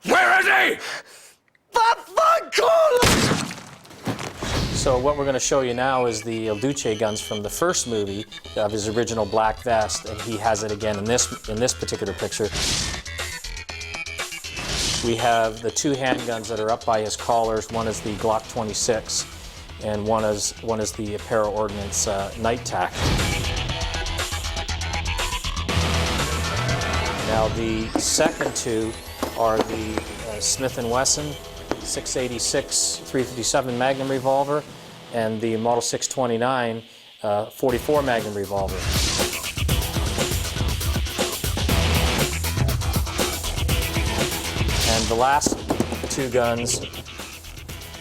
Where is he? So what we're going to show you now is the Il Duce guns from the first movie of his original black vest, and he has it again in this particular picture. We have the two handguns that are up by his collars. One is the Glock 26, and one is the Para Ordnance Night Tac. Now the second two are the Smith & Wesson 686 357 Magnum revolver and the Model 629 44 Magnum revolver. And the last two guns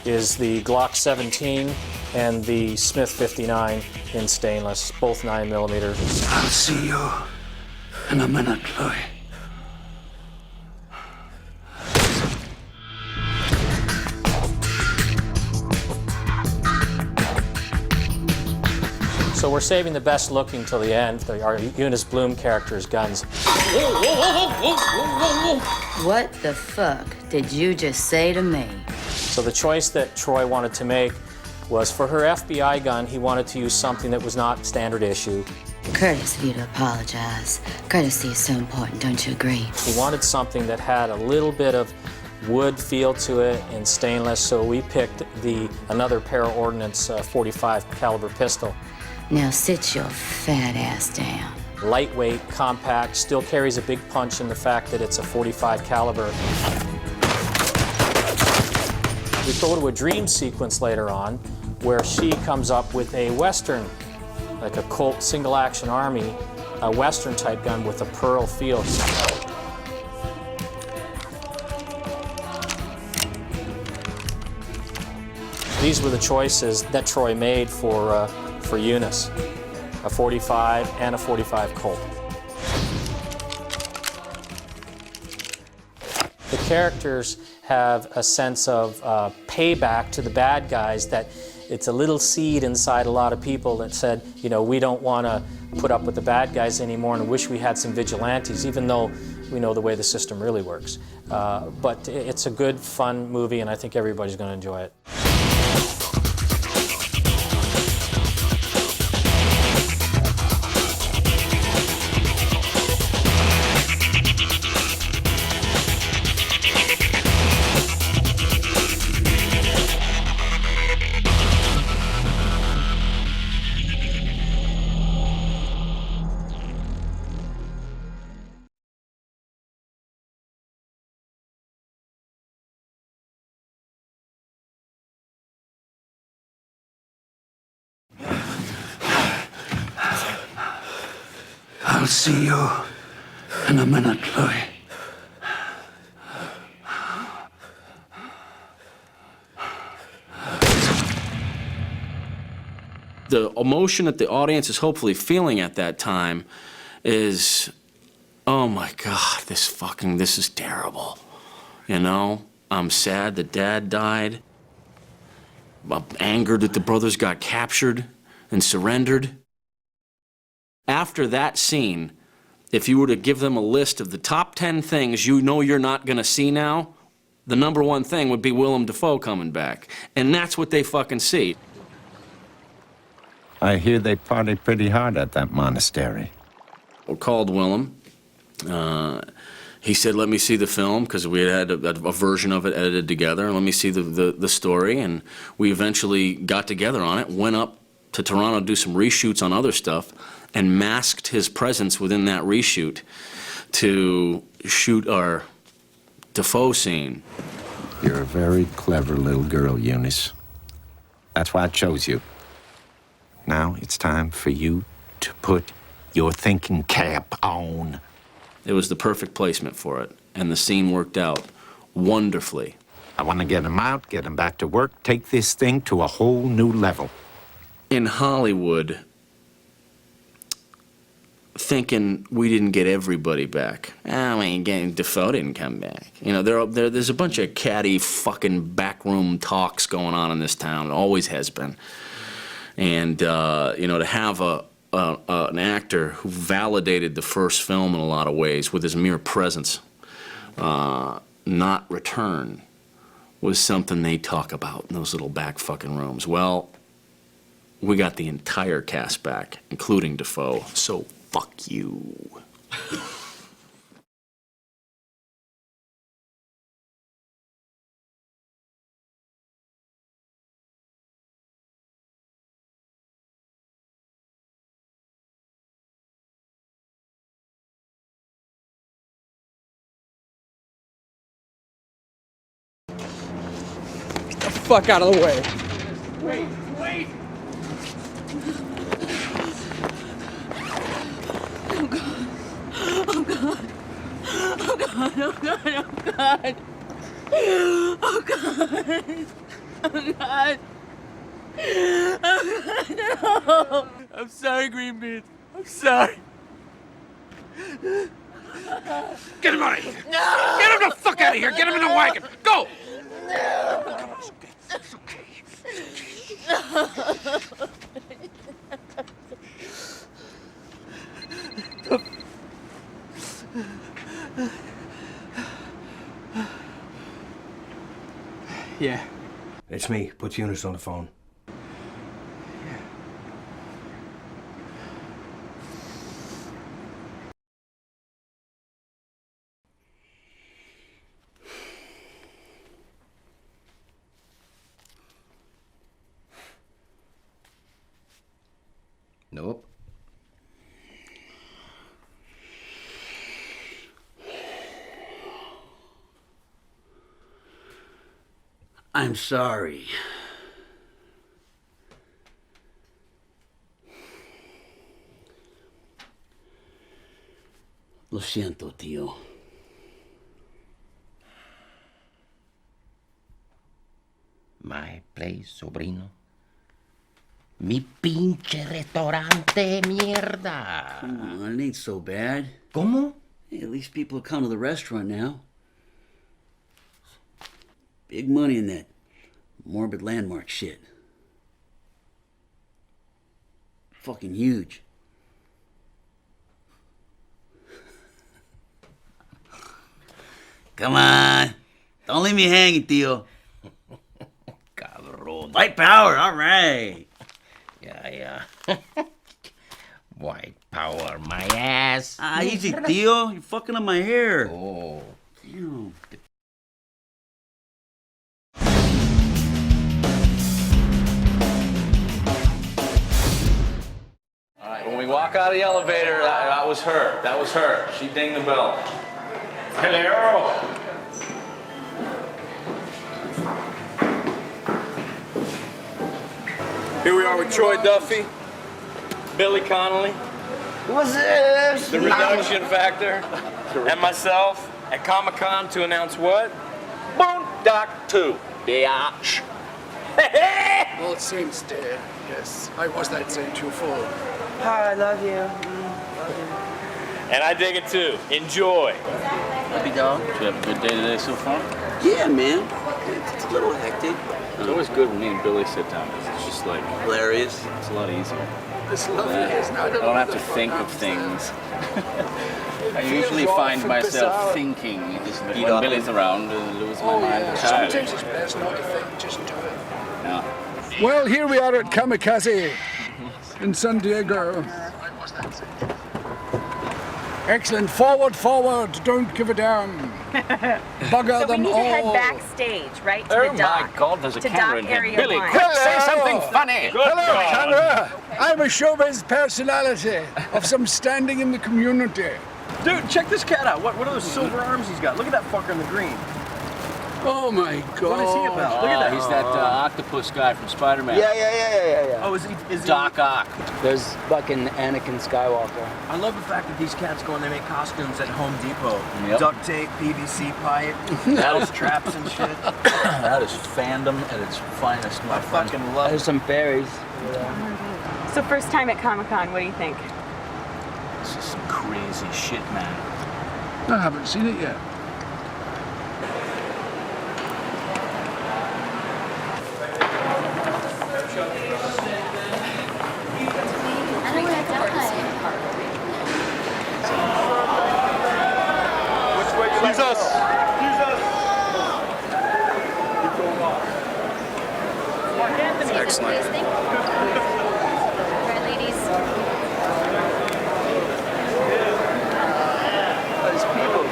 is the Glock 17 and the Smith 59 in stainless, both 9mm. I'll see you in a minute, Louis. So we're saving the best looking till the end, our Eunice Bloom character's guns. What the fuck did you just say to me? So the choice that Troy wanted to make was for her FBI gun, he wanted to use something that was not standard issue. Courteous of you to apologize. Courtesy is so important, don't you agree? He wanted something that had a little bit of wood feel to it in stainless, so we picked another Para Ordnance 45 caliber pistol. Now sit your fat ass down. Lightweight, compact, still carries a big punch in the fact that it's a 45 caliber. We go to a dream sequence later on where she comes up with a Western, like a Colt single action army, a Western type gun with a pearl field. These were the choices that Troy made for Eunice, a 45 and a 45 Colt. The characters have a sense of payback to the bad guys, that it's a little seed inside a lot of people that said, you know, we don't want to put up with the bad guys anymore and wish we had some vigilantes, even though we know the way the system really works. But it's a good, fun movie, and I think everybody's going to enjoy it. I'll see you in a minute, Louis. The emotion that the audience is hopefully feeling at that time is, oh my God, this is terrible. You know, I'm sad that Dad died. I'm angered that the brothers got captured and surrendered. After that scene, if you were to give them a list of the top 10 things you know you're not gonna see now, the number one thing would be Willem Dafoe coming back. And that's what they fucking see. I hear they partied pretty hard at that monastery. We called Willem. He said, let me see the film, because we had a version of it edited together. Let me see the story, and we eventually got together on it, went up to Toronto to do some reshoots on other stuff, and masked his presence within that reshoot to shoot our Dafoe scene. You're a very clever little girl, Eunice. That's why I chose you. Now it's time for you to put your thinking cap on. It was the perfect placement for it, and the scene worked out wonderfully. I want to get him out, get him back to work, take this thing to a whole new level. In Hollywood, thinking we didn't get everybody back. I mean, Dafoe didn't come back. You know, there's a bunch of catty fucking backroom talks going on in this town. It always has been. And, you know, to have an actor who validated the first film in a lot of ways with his mere presence, not return, was something they talk about in those little back fucking rooms. Well, we got the entire cast back, including Dafoe, so fuck you. Get the fuck out of the way. Wait, wait! Oh God. Oh God. Oh God. Oh God. Oh God. Oh God. Oh God. Oh God. No. I'm sorry, Green Beans. I'm sorry. Get him out of here! No. Get him the fuck out of here! Get him in the wagon! Go! No. It's okay. Yeah. It's me. Put Eunice on the phone. Nope. I'm sorry. Lo siento, tío. My place, sobrino. Mi pinche restaurante, mierda. Come on, it ain't so bad. ¿Cómo? Hey, at least people will come to the restaurant now. Big money in that morbid landmark shit. Fucking huge. Come on. Don't leave me hanging, tío. Cabrón. White power, all right. Yeah. White power, my ass. Ah, easy, tío. You're fucking up my hair. Oh. Damn. All right, when we walk out of the elevator, that was her. That was her. She dinged the bell. Hello. Here we are with Troy Duffy, Billy Connolly, What's this? The reduction factor and myself at Comic-Con to announce what? Boondock 2. Biatch. All Saints Day. Yes, I was that saint you fool. Hi, I love you. And I dig it too. Enjoy. Love you, dog. Did you have a good day today so far? Yeah, man. It's a little hectic. It's always good when me and Billy sit down. It's just like hilarious. It's a lot easier. This lovely is not I don't have to think of things. I usually find myself thinking when Billy's around and lose my mind entirely. Sometimes it's best not to think, just do it. Yeah. Well, here we are at Kamikaze in San Diego. Excellent. Forward, forward. Don't give a damn. Bugger So we them need all. to head backstage, right? To Oh the dock. my God, there's a to camera dock in here. area Billy, 1. quick, say something funny. Hello, camera. I'm a showbiz personality of some standing in the community. Dude, check this cat out. What are those silver arms he's got? Look at that fucker in the green. Oh my God. What is he about? Look at that. He's that octopus guy from Spider-Man. Yeah. Oh, is he Doc Ock. There's fucking Anakin Skywalker. I love the fact that these cats go and they make costumes at Home Depot. Yep. Duct tape, PVC pipe, metal straps and shit. That is fandom at its finest, my friend. Fucking love There's some fairies. So first time at Comic-Con, what do you think? This is some crazy shit, man. I haven't seen it yet. Jesus! Excellent. Right, ladies. Those people.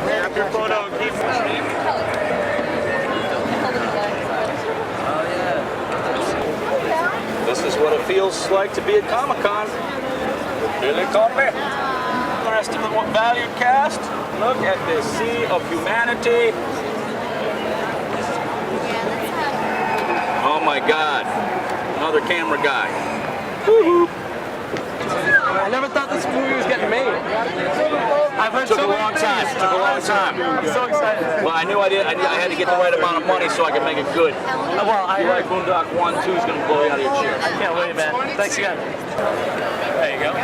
Snap your photo and keep This is what it feels like to be at Comic-Con. Billy Conley. The rest of the valued cast. Look at this sea of humanity. Oh my God. Another camera guy. Woo-hoo. I never thought this movie was getting made. I've heard Took a long time. Took a long time. I'm so excited. Well, I knew I had to get the right amount of money so I could make it good. Well, I Like Boondock 1, 2 is going to blow you out of your chair. I can't wait, man. Thanks again. There you go.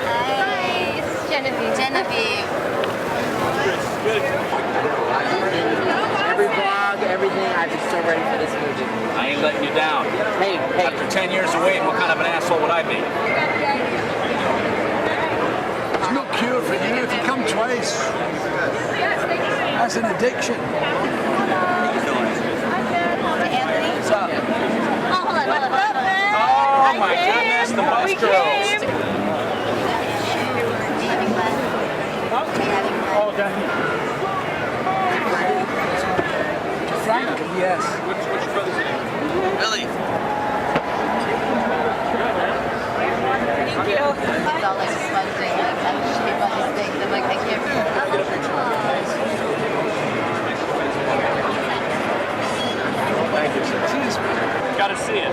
Hi, this is Genevieve. Every vlog, everything, I'm just so ready for this movie. I ain't letting you down. Hey. After 10 years of waiting, what kind of an asshole would I be? It's no cure for you if you come twice. That's an addiction. What's up? Oh, hold on. Oh my goodness, the bus girls. Oh, definitely. Frank, yes. What's your brother's name? Billy. Thank you. It's all like smudging, like I'm shape on these things. I'm like, I can't Gotta see it.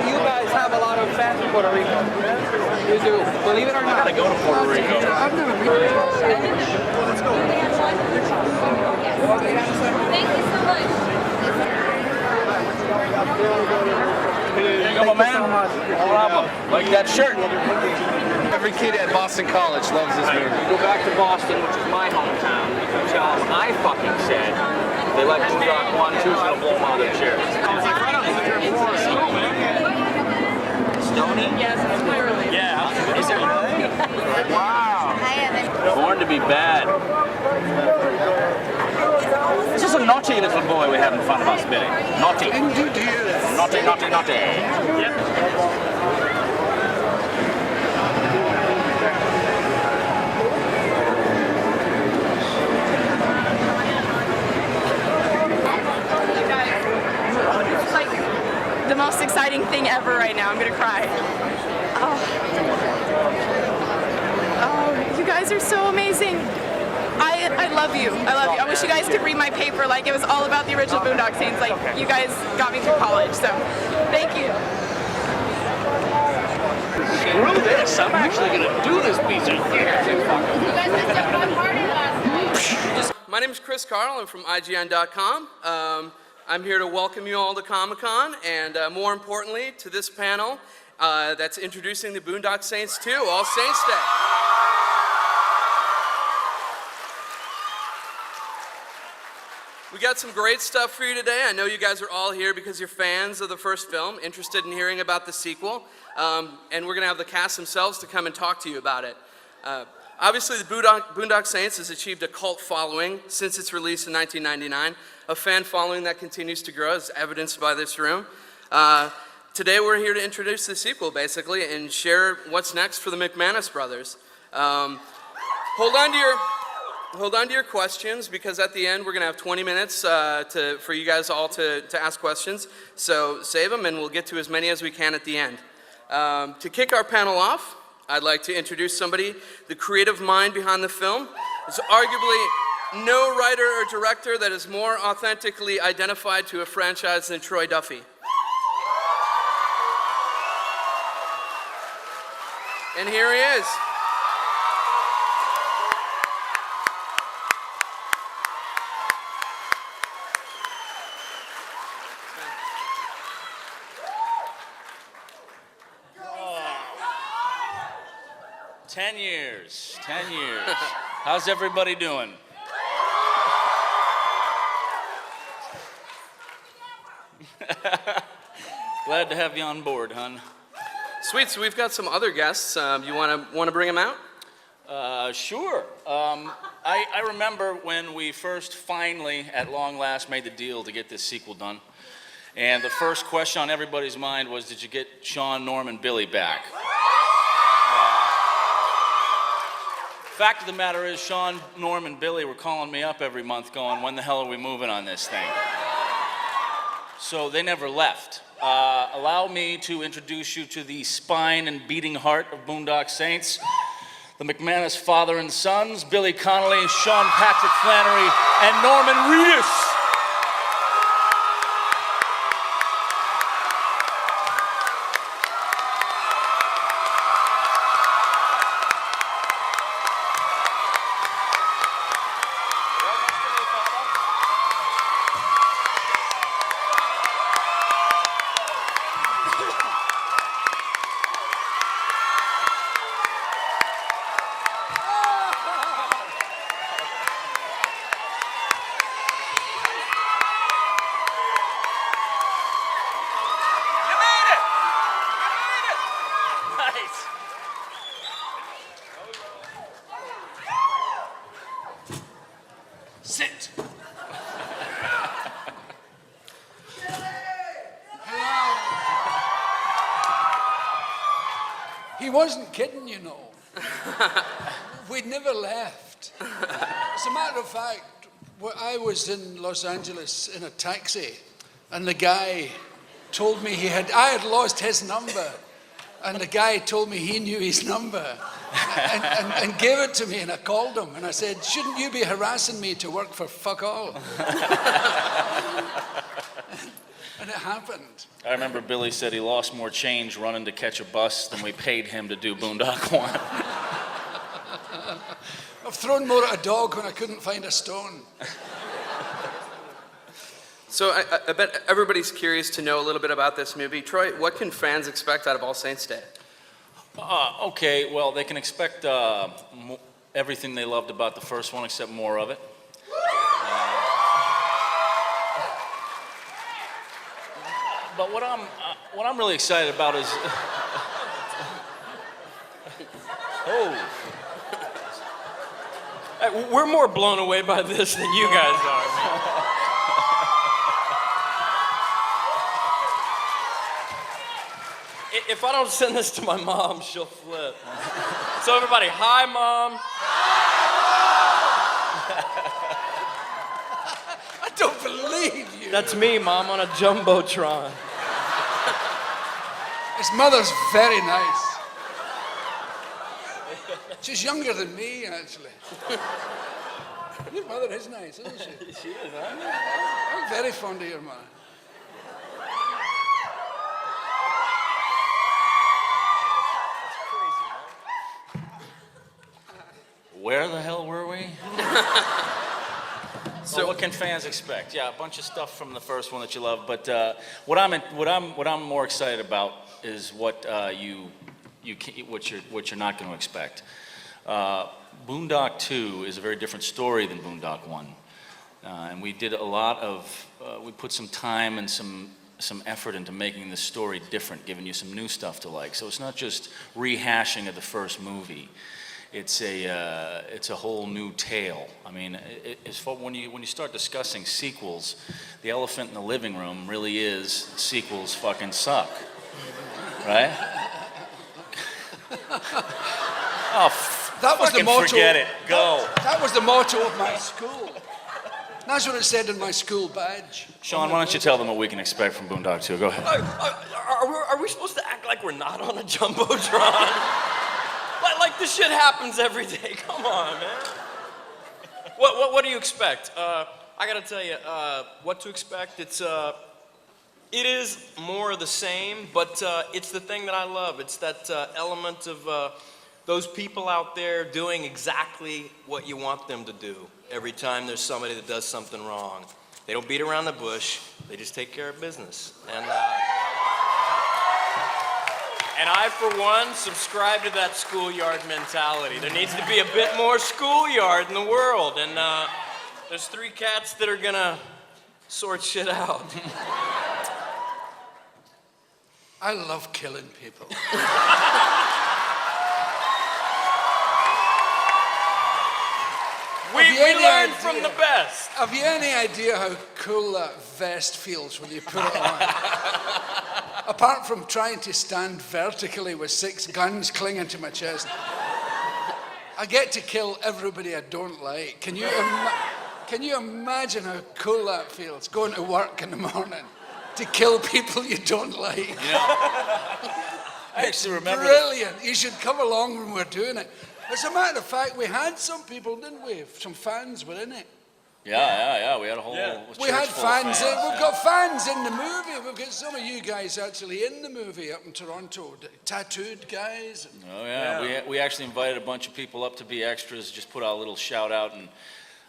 You guys have a lot of fans in Puerto Rico. You do. Believe it or not. I gotta go to Puerto Rico. I've never been there. Let's go. Thank you so much. There you go, my man. No problem. Like that shirt. Every kid at Boston College loves this movie. You go back to Boston, which is my hometown. You can tell them I fucking said they like Boondock 1, 2's gonna blow them out of their chairs. Stoney? Yes, it's clearly. Yeah. Is it really? Wow. Hi, Evan. Born to be bad. This is a naughty little boy we have in front of us, Billy. Naughty. Naughty, naughty, naughty. Yep. It's like the most exciting thing ever right now. I'm gonna cry. Oh, you guys are so amazing. I love you. I love you. I wish you guys could read my paper like it was all about the original Boondock Saints. Like, you guys got me through college, so thank you. Screw this. I'm actually going to do this piece of My name is Chris Carl. I'm from IGN.com. I'm here to welcome you all to Comic-Con, and more importantly, to this panel that's introducing the Boondock Saints 2, All Saints Day. We got some great stuff for you today. I know you guys are all here because you're fans of the first film, interested in hearing about the sequel, and we're going to have the cast themselves to come and talk to you about it. Obviously, the Boondock Saints has achieved a cult following since its release in 1999, a fan following that continues to grow, as evidenced by this room. Today, we're here to introduce the sequel, basically, and share what's next for the McManus brothers. Hold on to your questions, because at the end we're going to have 20 minutes for you guys all to ask questions. So save them, and we'll get to as many as we can at the end. To kick our panel off, I'd like to introduce somebody, the creative mind behind the film. There's arguably no writer or director that is more authentically identified to a franchise than Troy Duffy. And here he is. Ten years. How's everybody doing? Glad to have you on board, hon. Sweet, so we've got some other guests. You want to bring them out? Sure. I remember when we first finally, at long last, made the deal to get this sequel done. And the first question on everybody's mind was, did you get Sean, Norm, and Billy back? Fact of the matter is, Sean, Norm, and Billy were calling me up every month going, when the hell are we moving on this thing? So they never left. Allow me to introduce you to the spine and beating heart of Boondock Saints, the McManus father and sons, Billy Connolly, Sean Patrick Flannery, and Norman Reedus. Sit. He wasn't kidding, you know. We'd never left. As a matter of fact, I was in Los Angeles in a taxi, and the guy told me I had lost his number, and the guy told me he knew his number. And gave it to me, and I called him, and I said, shouldn't you be harassing me to work for fuck all? And it happened. I remember Billy said he lost more change running to catch a bus than we paid him to do Boondock 1. I've thrown more at a dog when I couldn't find a stone. So I bet everybody's curious to know a little bit about this movie. Troy, what can fans expect out of All Saints Day? Okay, well, they can expect everything they loved about the first one, except more of it. But what I'm really excited about is, Hey, we're more blown away by this than you guys are, man. If I don't send this to my mom, she'll flip. So everybody, hi, Mom. I don't believe you. That's me, Mom, on a Jumbotron. His mother's very nice. She's younger than me, actually. Your mother is nice, isn't she? She is, huh? I'm very fond of your mother. Where the hell were we? So what can fans expect? Yeah, a bunch of stuff from the first one that you love, but what I'm more excited about is what what you're not going to expect. Boondock 2 is a very different story than Boondock 1, and we did a lot of we put some time and some effort into making this story different, giving you some new stuff to like. So it's not just rehashing of the first movie. It's a whole new tale. I mean, when you start discussing sequels, the elephant in the living room really is sequels fucking suck, right? Oh, that was the motto. Forget it. Go. That was the motto of my school. That's what it said in my school badge. Sean, why don't you tell them what we can expect from Boondock 2? Go ahead. Are we supposed to act like we're not on a jumbotron? Like this shit happens every day. Come on, man. What do you expect? I gotta tell you, what to expect. It is more of the same, but it's the thing that I love. It's that element of those people out there doing exactly what you want them to do. Every time there's somebody that does something wrong, they don't beat around the bush. They just take care of business. And I, for one, subscribe to that schoolyard mentality. There needs to be a bit more schoolyard in the world, and there's 3 cats that are gonna sort shit out. I love killing people. We learn from the best. Have you any idea how cool that vest feels when you put it on? Apart from trying to stand vertically with 6 guns clinging to my chest, I get to kill everybody I don't like. Can you imagine how cool that feels, going to work in the morning to kill people you don't like? I actually remember. Brilliant. You should come along when we're doing it. As a matter of fact, we had some people, didn't we? Some fans were in it. Yeah. We had a whole. We had fans. We've got fans in the movie. We've got some of you guys actually in the movie up in Toronto, tattooed guys. Oh yeah. We actually invited a bunch of people up to be extras. Just put out a little shout out, and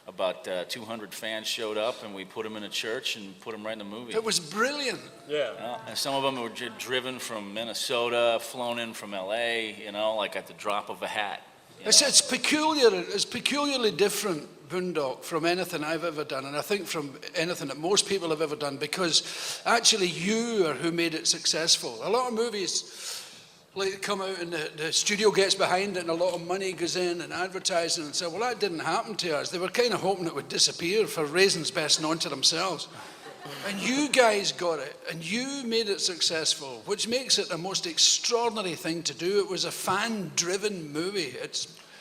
about 200 fans showed up, and we put them in a church and put them right in the movie. It was brilliant. Yeah. And some of them were driven from Minnesota, flown in from LA. Like at the drop of a hat. It's peculiar. It's peculiarly different, Boondock, from anything I've ever done, and I think from anything that most people have ever done, because actually you are who made it successful. A lot of movies like come out and the studio gets behind it and a lot of money goes in and advertising and say, well, that didn't happen to us. They were kind of hoping it would disappear for reasons best known to themselves. And you guys got it, and you made it successful, which makes it the most extraordinary thing to do. It was a fan-driven movie.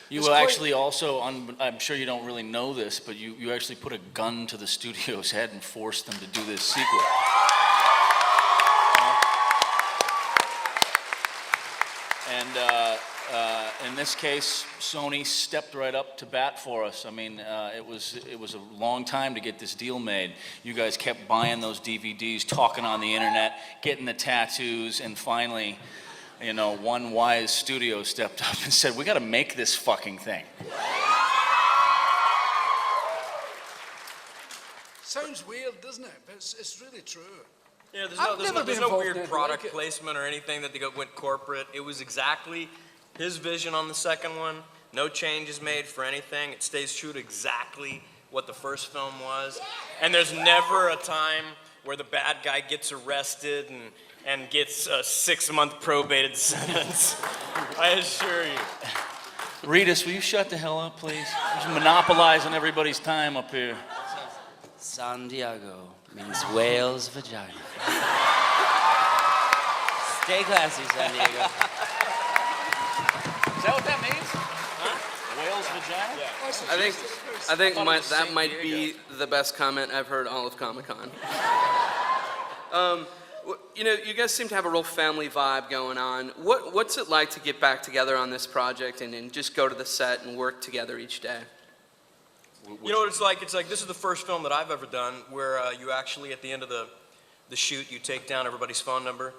You actually also, I'm sure you don't really know this, but you actually put a gun to the studio's head and forced them to do this sequel. And in this case, Sony stepped right up to bat for us. I mean, it was a long time to get this deal made. You guys kept buying those DVDs, talking on the internet, getting the tattoos, and finally, one wise studio stepped up and said, we got to make this fucking thing. Sounds weird, doesn't it? But it's really true. Yeah, there's no weird product placement or anything that they went corporate. It was exactly his vision on the second one. No changes made for anything. It stays true to exactly what the first film was. And there's never a time where the bad guy gets arrested and gets a 6-month probated sentence. I assure you. Ritas, will you shut the hell up, please? You're monopolizing everybody's time up here. San Diego means whale's vagina. Stay classy, San Diego. Is that what that means? Huh? Whale's vagina? Yeah. I think that might be the best comment I've heard all of Comic-Con. You guys seem to have a real family vibe going on. What's it like to get back together on this project and just go to the set and work together each day? You know what it's like? It's like this is the first film that I've ever done where you actually, at the end of the shoot, you take down everybody's phone number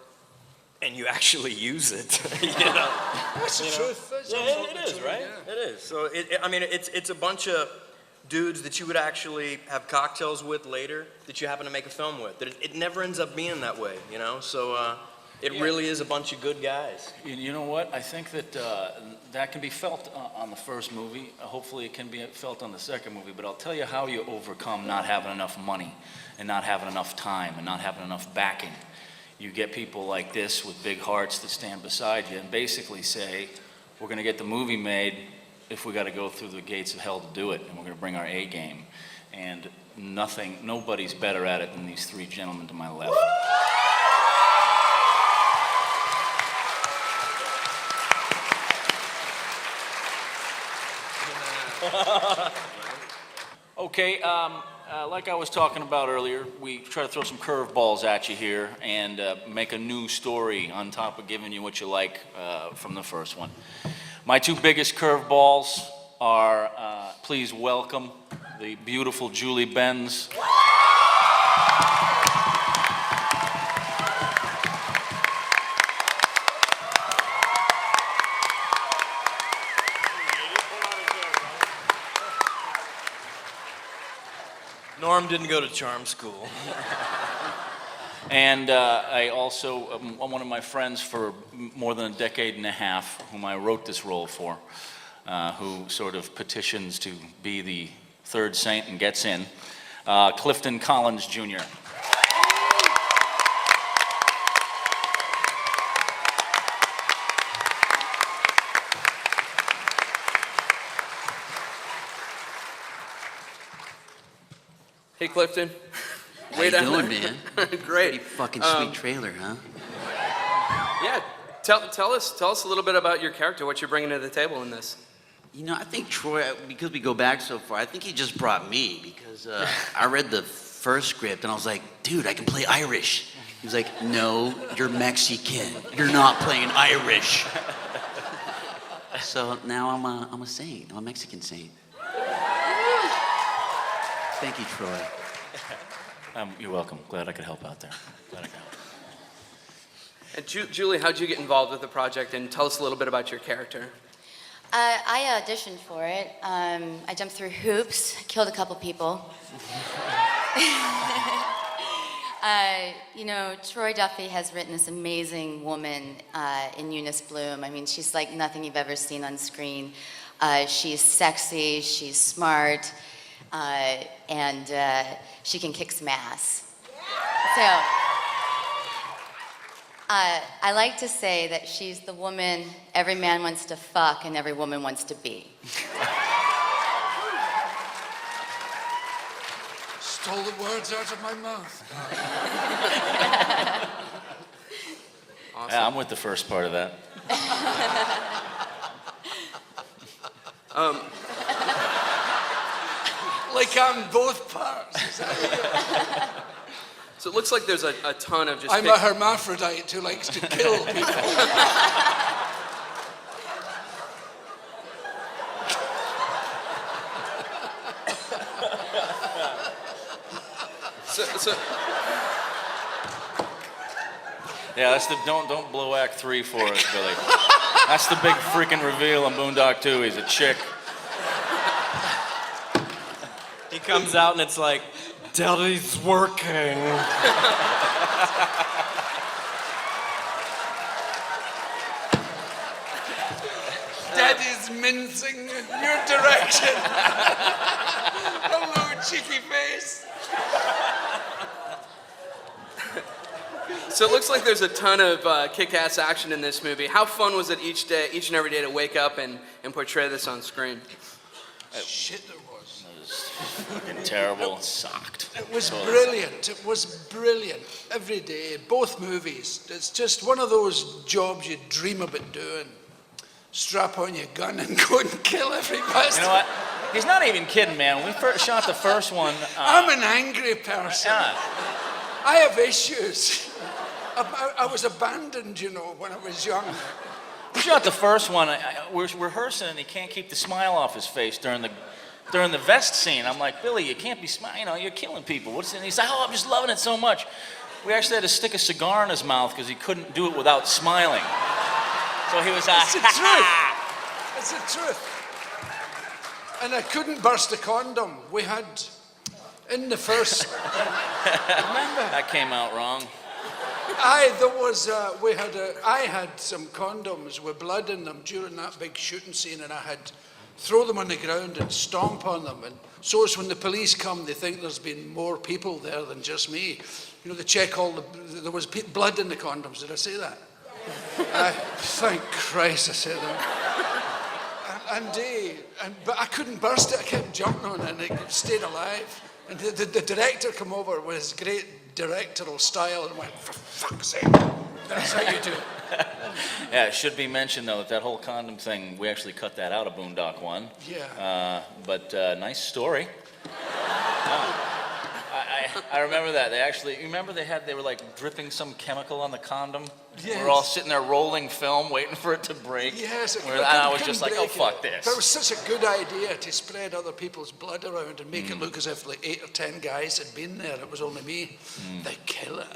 and you actually use it. You know? That's the truth. Yeah, it is, right? Yeah. It is. So, I mean, it's a bunch of dudes that you would actually have cocktails with later that you happen to make a film with. That it never ends up being that way, you know? So it really is a bunch of good guys. You know what? I think that that can be felt on the first movie. Hopefully it can be felt on the second movie. But I'll tell you how you overcome not having enough money and not having enough time and not having enough backing. You get people like this with big hearts that stand beside you and basically say, we're going to get the movie made if we got to go through the gates of hell to do it, and we're going to bring our A game. And nobody's better at it than these three gentlemen to my left. Okay, like I was talking about earlier, we try to throw some curveballs at you here and make a new story on top of giving you what you like from the first one. My two biggest curveballs are, please welcome the beautiful Julie Benz. Norm didn't go to charm school. And I also, one of my friends for more than a decade and a half, whom I wrote this role for, who sort of petitions to be the third saint and gets in, Clifton Collins Jr. Hey, Clifton. How you doing, man? Great. Pretty fucking sweet trailer, huh? Yeah. Tell us a little bit about your character, what you're bringing to the table in this. You know, I think Troy, because we go back so far, I think he just brought me because I read the first script and I was like, dude, I can play Irish. He was like, no, you're Mexican. You're not playing Irish. So now I'm a saint. I'm a Mexican saint. Thank you, Troy. You're welcome. Glad I could help out there. Glad I could help. And Julie, how'd you get involved with the project? And tell us a little bit about your character. I auditioned for it. I jumped through hoops, killed a couple people. You know, Troy Duffy has written this amazing woman in Eunice Bloom. I mean, she's like nothing you've ever seen on screen. She's sexy, she's smart, and she can kick some ass. So, I like to say that she's the woman every man wants to fuck and every woman wants to be. Stole the words out of my mouth. Awesome. Yeah, I'm with the first part of that. Like I'm both parts. Is that it? So it looks like there's a ton of just... I'm a hermaphrodite who likes to kill people. Yeah, that's the don't blow Act 3 for us, Billy. That's the big freaking reveal on Boondock 2. He's a chick. He comes out and it's like, Daddy's working. Daddy's mincing in your direction. Hello, cheeky face. So it looks like there's a ton of kick-ass action in this movie. How fun was it each and every day to wake up and portray this on screen? Shit, it was. It was fucking terrible. It sucked. It was brilliant. It was brilliant. Every day, both movies. It's just one of those jobs you dream about doing. Strap on your gun and go and kill every bastard. You know what? He's not even kidding, man. When we first shot the first one... I'm an angry person. I have issues. I was abandoned, you know, when I was young. We shot the first one. We're rehearsing, and he can't keep the smile off his face during the during the vest scene. I'm like, Billy, you can't be smiling. You know, you're killing people. What's it? And he's like, oh, I'm just loving it so much. We actually had to stick a cigar in his mouth because he couldn't do it without smiling. So he was It's the truth. It's the truth. And I couldn't burst a condom. We had, in the first, remember? That came out wrong. I had some condoms with blood in them during that big shooting scene, and I had throw them on the ground and stomp on them. And so it's when the police come, they think there's been more people there than just me. You know, they check all there was blood in the condoms. Did I say that? Thank Christ I said that. But I couldn't burst it. I kept jumping on it, and it stayed alive. And the director came over with his great directorial style and went, for fuck's sake, that's how you do it. Yeah, it should be mentioned, though, that whole condom thing, we actually cut that out of Boondock 1. Yeah. But nice story. I remember that. They actually, you remember they were like dripping some chemical on the condom? Yes. We were all sitting there rolling film, waiting for it to break. Yes. And I was just like, oh, fuck this. But it was such a good idea to spread other people's blood around and make it look as if like 8 or 10 guys had been there. It was only me, the killer.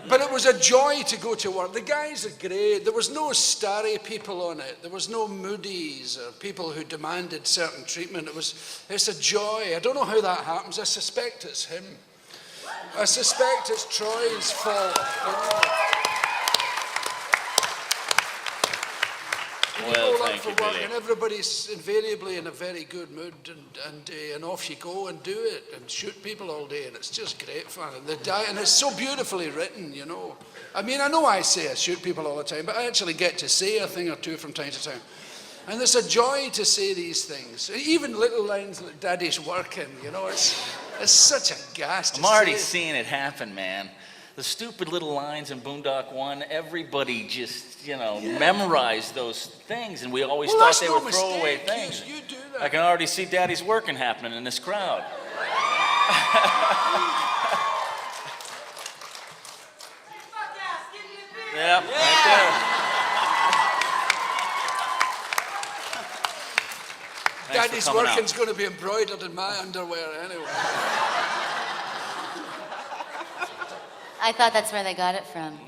But it was a joy to go to work. The guys are great. There was no starry people on it. There was no moodies or people who demanded certain treatment. It's a joy. I don't know how that happens. I suspect it's him. I suspect it's Troy's fault. Well, thank you, Billy. And everybody's invariably in a very good mood, and off you go and do it and shoot people all day, and it's just great fun. And and it's so beautifully written, you know. I mean, I know I say I shoot people all the time, but I actually get to say a thing or two from time to time. And it's a joy to say these things, even little lines like "Daddy's working," you know. It's such a gas. I'm already seeing it happen, man. The stupid little lines in Boondock 1, everybody just, you know, memorized those things, and we always thought they were throwaway things. You do that. I can already see Daddy's working happening in this crowd. Yep, right there. Daddy's working's going to be embroidered in my underwear anyway. I thought that's where they got it from.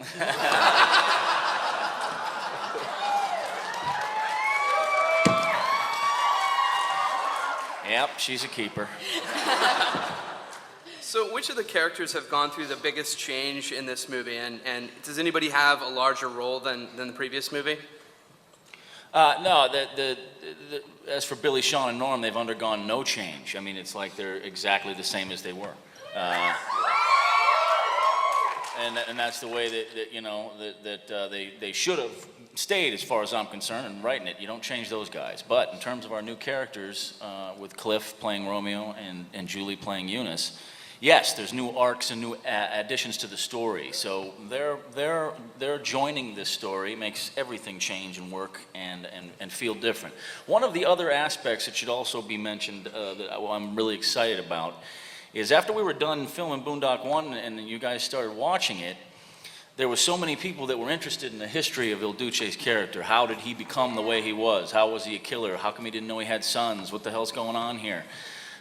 Yep, she's a keeper. So which of the characters have gone through the biggest change in this movie? And does anybody have a larger role than the previous movie? No, as for Billy, Sean, and Norm, they've undergone no change. I mean, it's like they're exactly the same as they were. And that's the way that you know, they should have stayed, as far as I'm concerned, and writing it. You don't change those guys. But in terms of our new characters, with Cliff playing Romeo and Julie playing Eunice, yes, there's new arcs and new additions to the story. So they're joining this story, makes everything change and work and feel different. One of the other aspects that should also be mentioned that I'm really excited about is after we were done filming Boondock 1 and you guys started watching it, there were so many people that were interested in the history of Il Duce's character. How did he become the way he was? How was he a killer? How come he didn't know he had sons? What the hell's going on here?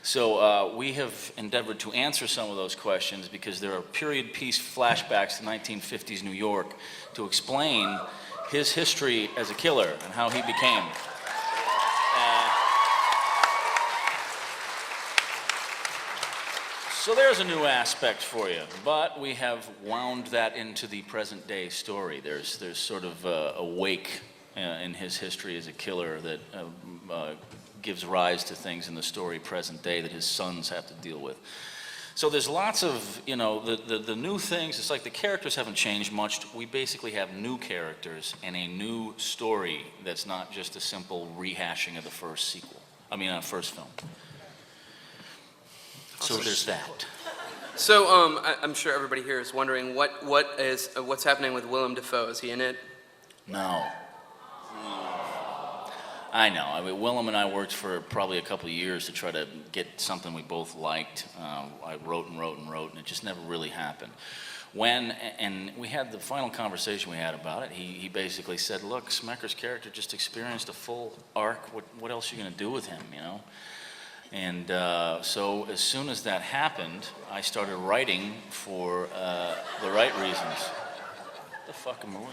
So we have endeavored to answer some of those questions because there are period piece flashbacks to 1950s New York to explain his history as a killer and how he became. So there's a new aspect for you, but we have wound that into the present day story. There's sort of a wake in his history as a killer that gives rise to things in the story present day that his sons have to deal with. So there's lots of, you know, the new things. It's like the characters haven't changed much. We basically have new characters and a new story that's not just a simple rehashing of the first first film. So there's that. So I'm sure everybody here is wondering what's happening with Willem Dafoe. Is he in it? No. I know. I mean, Willem and I worked for probably a couple of years to try to get something we both liked. I wrote and it just never really happened. and we had the final conversation we had about it, he basically said, look, Smecker's character just experienced a full arc. What else are you going to do with him, you know? And so as soon as that happened, I started writing for the right reasons. What the fuck am I with?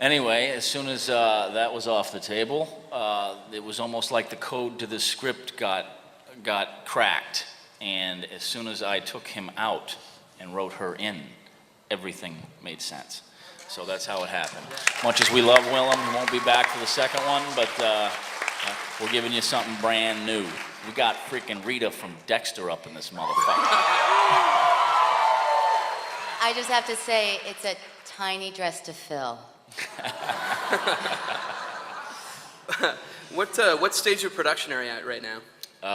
Anyway, as soon as that was off the table, it was almost like the code to the script got cracked. And as soon as I took him out and wrote her in, everything made sense. So that's how it happened. Much as we love Willem, he won't be back for the second one, but we're giving you something brand new. We got freaking Rita from Dexter up in this motherfucker. I just have to say, it's a tiny dress to fill. What stage of production are you at right now?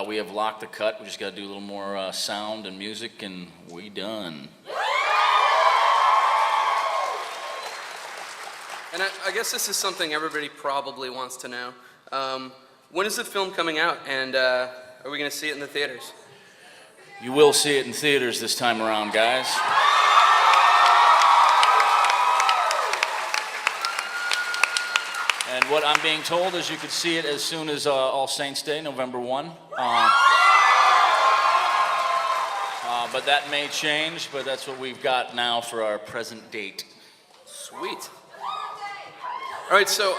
We have locked the cut. We just got to do a little more sound and music, and we done. And I guess this is something everybody probably wants to know. When is the film coming out, and are we going to see it in the theaters? You will see it in theaters this time around, guys. And what I'm being told is you could see it as soon as All Saints Day, November 1. But that may change, but that's what we've got now for our present date. Sweet. All right, so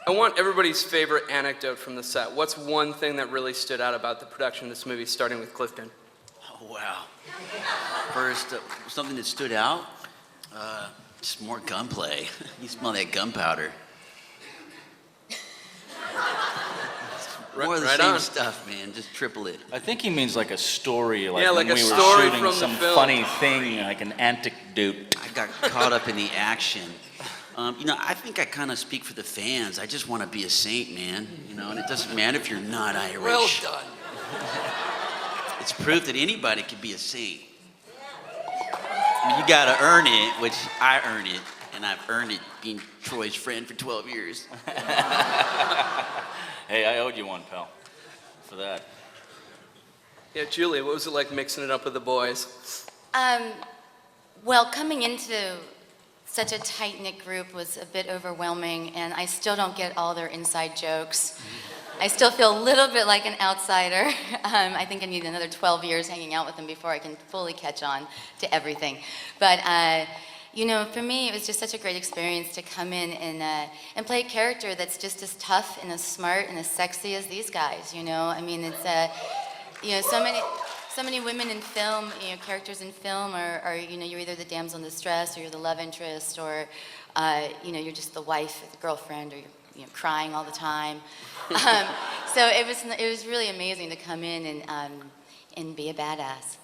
I want everybody's favorite anecdote from the set. What's one thing that really stood out about the production of this movie, starting with Clifton? Oh, wow. First, something that stood out, just more gunplay. You smell that gunpowder. More of the same stuff, man. Just triple it. I think he means like a story, like, yeah, like when a we story were shooting from some the film. funny thing, like an anecdote. I got caught up in the action. You know, I think I kind of speak for the fans. I just want to be a saint, man. You know, and it doesn't matter if you're not Irish. Well done. It's proof that anybody can be a saint. I mean, you got to earn it, which I earn it, and I've earned it being Troy's friend for 12 years. Hey, I owed you one, pal, for that. Yeah, Julie, what was it like mixing it up with the boys? Well, coming into such a tight-knit group was a bit overwhelming, and I still don't get all their inside jokes. I still feel a little bit like an outsider. I think I need another 12 years hanging out with them before I can fully catch on to everything. But you know, for me, it was just such a great experience to come in and play a character that's just as tough and as smart and as sexy as these guys. You know, I mean, it's you know, so many women in film, you know, characters in film are you know, you're either the damsel in distress or you're the love interest, or you know, you're just the wife or the girlfriend, or you're, you know, crying all the time. So it was really amazing to come in and be a badass.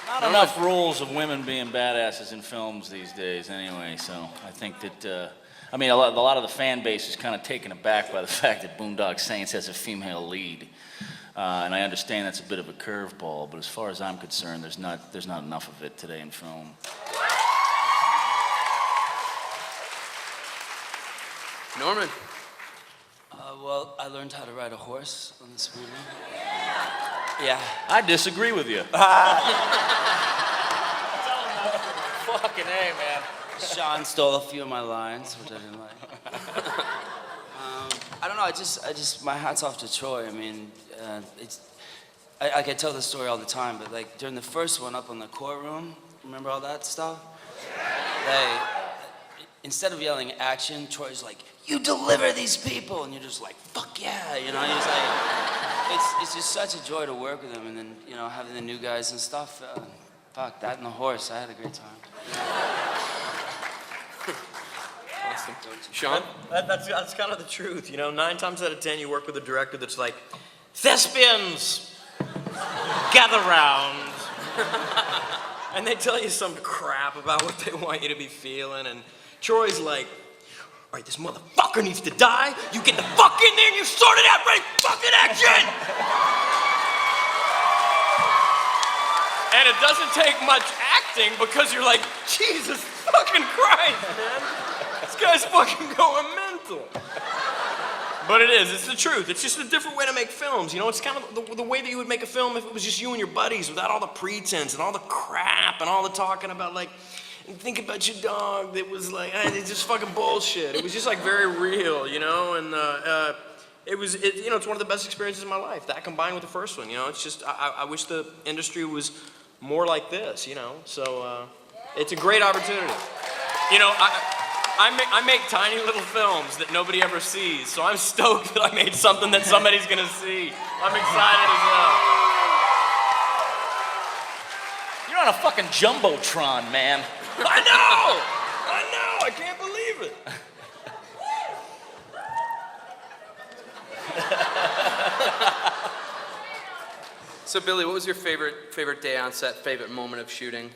Not enough rules of women being badasses in films these days anyway, so I think that, I mean, a lot of the fan base is kind of taken aback by the fact that Boondock Saints has a female lead. And I understand that's a bit of a curveball, but as far as I'm concerned, there's not enough of it today in film. Norman. Well, I learned how to ride a horse on this movie. Yeah. I disagree with you. Fucking A, man. Sean stole a few of my lines, which I didn't like. I don't know. I just, my hat's off to Troy. I mean, I can tell the story all the time, but like during the first one up on the courtroom, remember all that stuff? Like, instead of yelling action, Troy's like, "You deliver these people," and you're just like, "Fuck yeah," you know. He's like, it's just such a joy to work with him, and then you know having the new guys and stuff. Fuck that and the horse. I had a great time. Awesome. Sean? That's kind of the truth, you know. 9 times out of 10, you work with a director that's like, "Thespians, gather round," and they tell you some crap about what they want you to be feeling, and Troy's like, "All right, this motherfucker needs to die. You get the fuck in there and you sort it out. Ready? Fucking action!" And it doesn't take much acting because you're like, Jesus fucking Christ, man. This guy's fucking going mental. But it is. It's the truth. It's just a different way to make films. You know, it's kind of the way that you would make a film if it was just you and your buddies without all the pretense and all the crap and all the talking about, like, think about your dog that was like, it's just fucking bullshit. It was just like very real, you know, and you know, it's one of the best experiences of my life. That combined with the first one, you know, it's just, I wish the industry was more like this, you know, so it's a great opportunity. You know, I make tiny little films that nobody ever sees, so I'm stoked that I made something that somebody's gonna see. I'm excited as hell. You're on a fucking jumbotron, man. I know, I can't believe it. So Billy, what was your favorite day on set, favorite moment of shooting?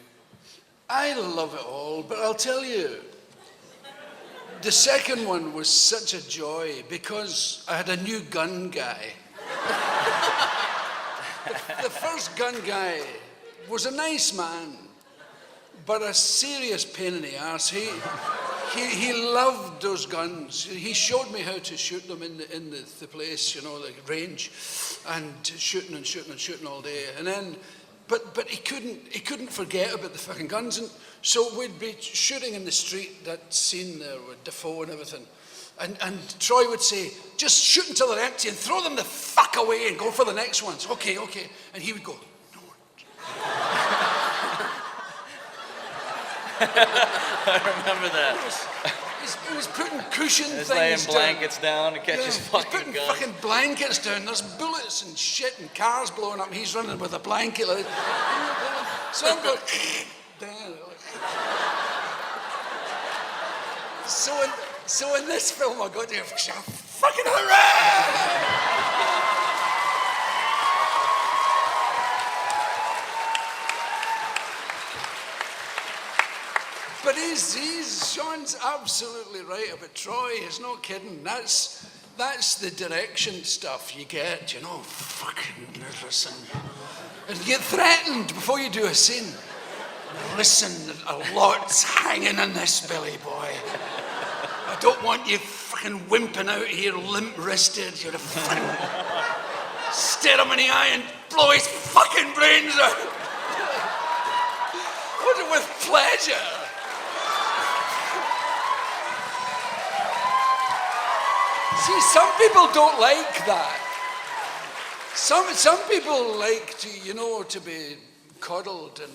I love it all, but I'll tell you, the second one was such a joy because I had a new gun guy. The first gun guy was a nice man, but a serious pain in the arse. He loved those guns. He showed me how to shoot them in the place, you know, the range, and shooting all day. And then, but he couldn't forget about the fucking guns. And so we'd be shooting in the street, that scene there with Defoe and everything. And Troy would say, just shoot until they're empty and throw them the fuck away and go for the next ones. Okay. And he would go, no. I remember that. He was putting cushion He's things laying down. blankets down to catch his fucking gun. He's putting fucking blankets down. There's bullets and shit and cars blowing up. And he's running with a blanket. Like, so I'm going, down. So in this film, I got to fucking hooray! But Sean's absolutely right about Troy. He's not kidding. That's the direction stuff you get, you know. Fucking listen. And you get threatened before you do a scene. Listen, a lot's hanging in this, Billy boy. I don't want you fucking wimping out here, limp-wristed. You're a fucking stare him in the eye and blow his fucking brains out. With pleasure. See, some people don't like that. Some people like to, you know, to be coddled and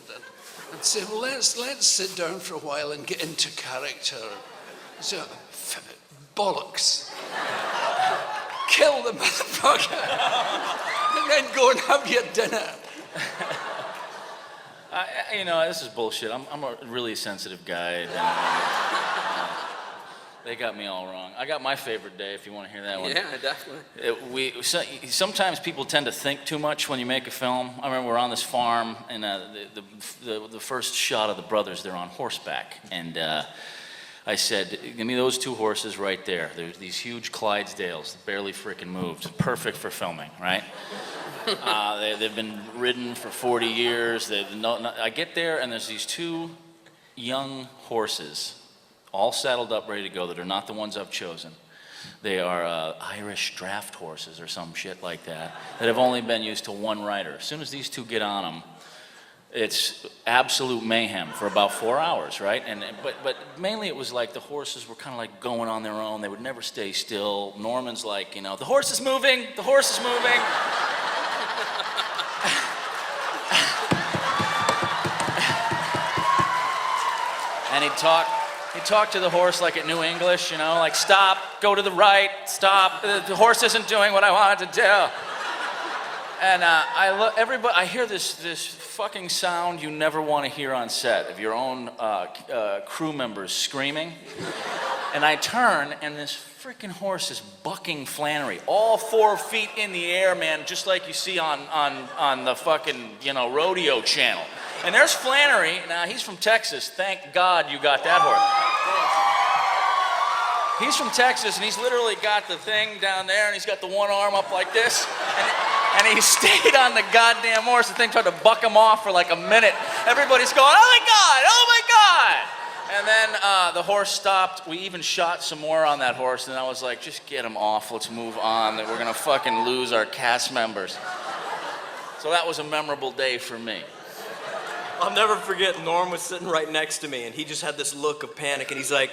say, well, let's sit down for a while and get into character. So, bollocks. Kill the motherfucker. And then go and have your dinner. You know, this is bullshit. I'm a really sensitive guy. They got me all wrong. I got my favorite day, if you want to hear that one. Yeah, definitely. Sometimes people tend to think too much when you make a film. I remember we're on this farm, and the first shot of the brothers, they're on horseback. And I said, give me those two horses right there. There's these huge Clydesdales that barely freaking moved. Perfect for filming, right? They've been ridden for 40 years. I get there, and there's these two young horses, all saddled up, ready to go, that are not the ones I've chosen. They are Irish draft horses or some shit like that have only been used to one rider. As soon as these two get on them, it's absolute mayhem for about 4 hours, right? But mainly it was like the horses were kind of like going on their own. They would never stay still. Norman's like, you know, the horse is moving, the horse is moving. And he'd talk to the horse like it knew English, you know, like stop, go to the right, stop, the horse isn't doing what I want it to do. And I hear this fucking sound you never want to hear on set of your own crew members screaming. And I turn, and this freaking horse is bucking Flannery, all 4 feet in the air, man, just like you see on the fucking, you know, rodeo channel. And there's Flannery. Now, he's from Texas. Thank God you got that horse. He's from Texas, and he's literally got the thing down there, and he's got the one arm up like this. And he stayed on the goddamn horse. The thing tried to buck him off for like a minute. Everybody's going, oh my God, oh my God. And then the horse stopped. We even shot some more on that horse, and I was like, just get him off. Let's move on. We're going to fucking lose our cast members. So that was a memorable day for me. I'll never forget, Norm was sitting right next to me, and he just had this look of panic, and he's like,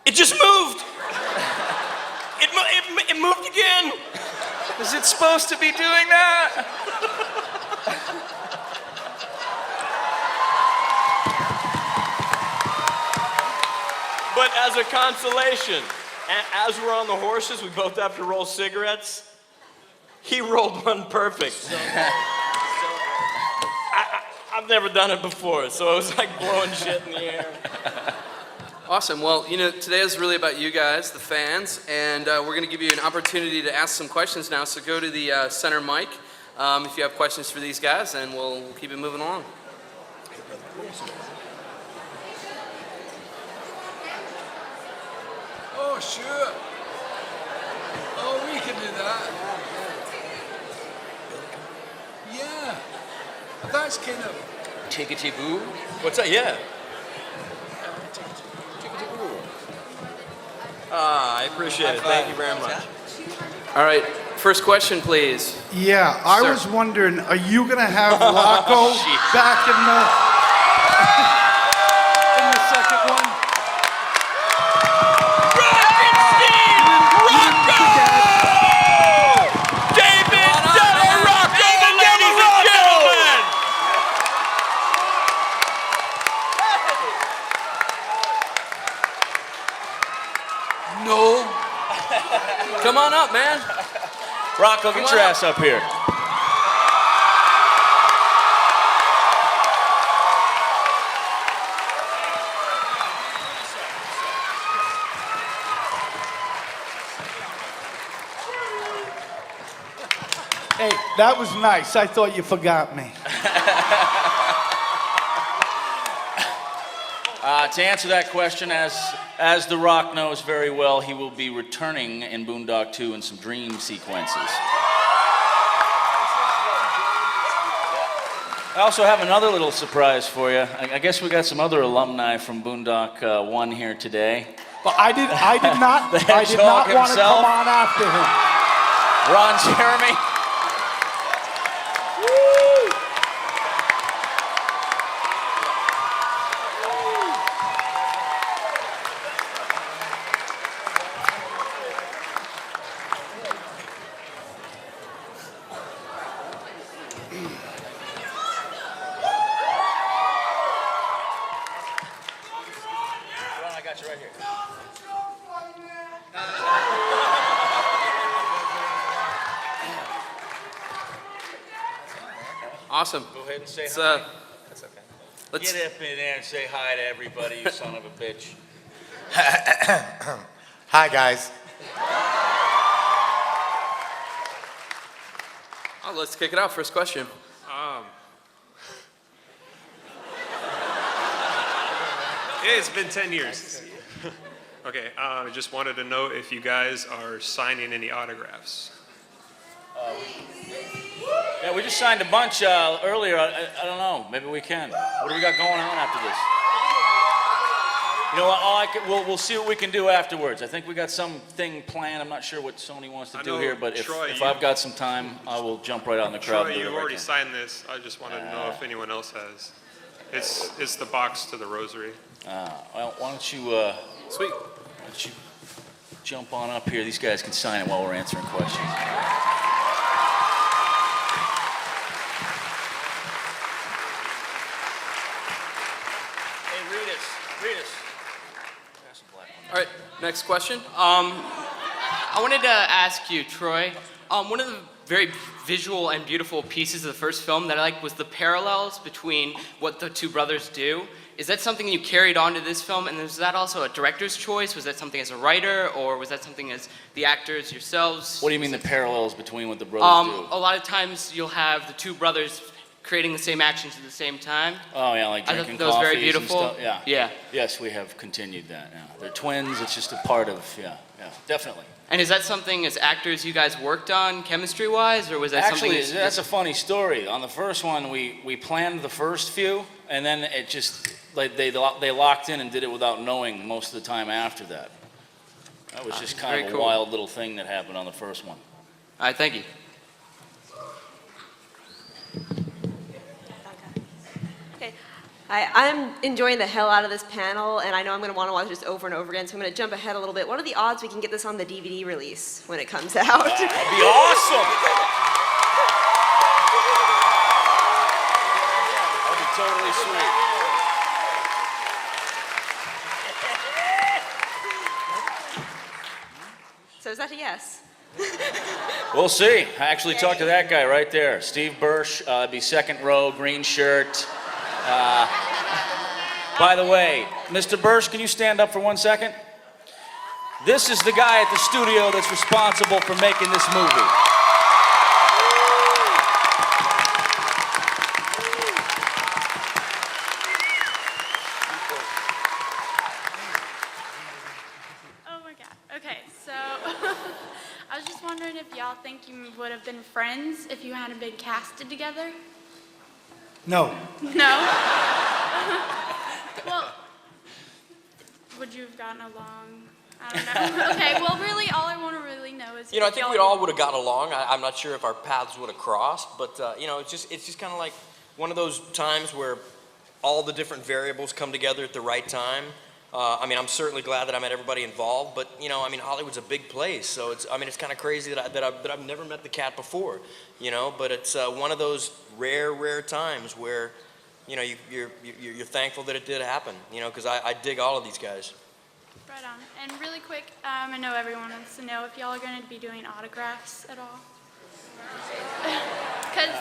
it just moved! It moved again! Is it supposed to be doing that? But as a consolation, as we're on the horses, we both have to roll cigarettes. He rolled one perfect. I've never done it before, so it was like blowing shit in the air. Awesome. Well, you know, today is really about you guys, the fans, and we're going to give you an opportunity to ask some questions now. So go to the center mic if you have questions for these guys, and we'll keep it moving along. Oh, sure. Oh, we can do that. Yeah. That's kind of... Tickety-boo? What's that? Yeah. I appreciate it. Thank you very much. All right, first question, please. Yeah, I Sir. was wondering, are you going to have Rocco back in the second one? No. Come on up, man. Rocco, get your ass up here. Hey, that was nice. I thought you forgot me. To answer that question, as The Rock knows very well, he will be returning in Boondock 2 in some dream sequences. I also have another little surprise for you. I guess we got some other alumni from Boondock 1 here today. But I did not The want to come himself. on after him. Ron Jeremy. I got you right here. Awesome. Go ahead and say It's, hi. That's okay. Get up in there and say hi to everybody, you son of a bitch. Hi, guys. Oh, let's kick it off. First question. It's been 10 years. Okay, I just wanted to know if you guys are signing any autographs. Yeah, we just signed a bunch earlier. I don't know. Maybe we can. What do we got going on after this? You know what? We'll see what we can do afterwards. I think we got something planned. I'm not sure what Sony wants to do here, but if I've got some time, I will jump right out in the crowd. Troy, you've already signed this. I just wanted to know if anyone else has. It's the box to the rosary. Well, why don't you, sweet. Why don't you jump on up here? These guys can sign it while we're answering questions. Read us. All right, next question. I wanted to ask you, Troy, one of the very visual and beautiful pieces of the first film that I liked was the parallels between what the two brothers do. Is that something you carried on to this film, and was that also a director's choice? Was that something as a writer, or was that something as the actors yourselves? What do you mean the parallels between what the brothers do? A lot of times you'll have the two brothers creating the same actions at the same time. Oh yeah, like drinking I thought that was very coffees and beautiful. stuff. Yeah. Yeah. Yes, we have continued that now. They're twins. It's just a part of, yeah. Yeah, definitely. And is that something as actors you guys worked on chemistry-wise, or was that something? Actually, that's a funny story. On the first one, we planned the first few, and then it just, like, they locked in and did it without knowing most of the time after that. That was just kind of a wild little thing that happened on the first one. All right, thank you. Okay. I'm enjoying the hell out of this panel, and I know I'm going to want to watch this over and over again, so I'm going to jump ahead a little bit. What are the odds we can get this on the DVD release when it comes out? That'd be awesome! That'd be totally sweet. So is that a yes? We'll see. I actually talked to that guy right there, Steve Birch. It'd be second row, green shirt. By the way, Mr. Birch, can you stand up for 1 second? This is the guy at the studio that's responsible for making this movie. Oh my God. Okay, so I was just wondering if y'all think you would have been friends if you hadn't been casted together? No. No? Well, would you have gotten along? I don't know. Okay, well, really, all I want to really know is. You know, I if think y'all- we all would have gotten along. I'm not sure if our paths would have crossed, but you know, it's just kind of like one of those times where all the different variables come together at the right time. I mean, I'm certainly glad that I met everybody involved, but you know, I mean, Hollywood's a big place, so it's kind of crazy that I've never met the cat before, you know. But it's one of those rare times where, you know, you're thankful that it did happen, you know, because I dig all of these guys. Right on. And really quick, I know everyone wants to know if y'all are going to be doing autographs at all. Because.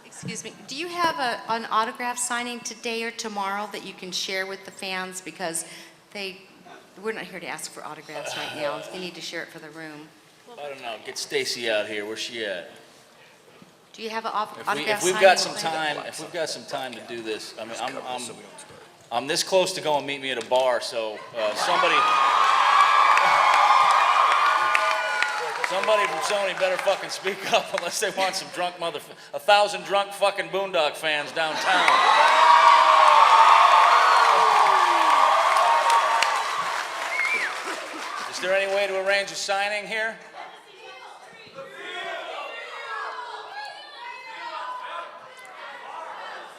Excuse me, do you have an autograph signing today or tomorrow that you can share with the fans? Because we're not here to ask for autographs right now. They need to share it for the room. I don't know. Get Stacy out here. Where's she at? Do you have an autograph signing? If we've got some time, to do this, I mean, I'm this close to going meet me at a bar. So somebody from Sony better fucking speak up unless they want some drunk 1,000 drunk fucking Boondock fans downtown. Is there any way to arrange a signing here?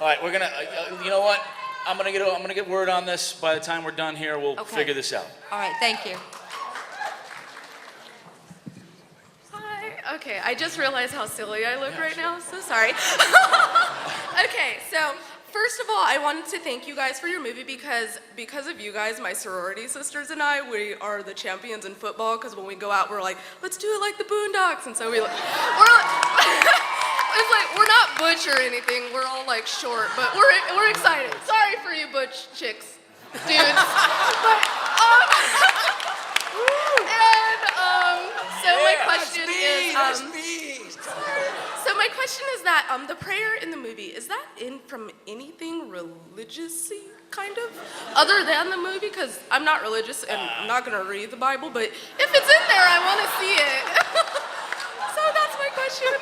All right, we're gonna. You know what? I'm gonna get word on this. By the time we're done here, we'll figure this out. All right, thank you. Okay, I just realized how silly I look right now. So sorry. Okay, so first of all, I wanted to thank you guys for your movie because of you guys, my sorority sisters and I, we are the champions in football. Because when we go out, we're like, let's do it like the Boondocks, and so we're like, it's like we're not butch or anything. We're all like short, but we're excited. Sorry for you butch chicks, dudes. But so my question is, so my question is that the prayer in the movie, is that from anything religious-y, kind of, other than the movie? Because I'm not religious and I'm not gonna read the Bible, but if it's in there, I want to see it. So that's my question.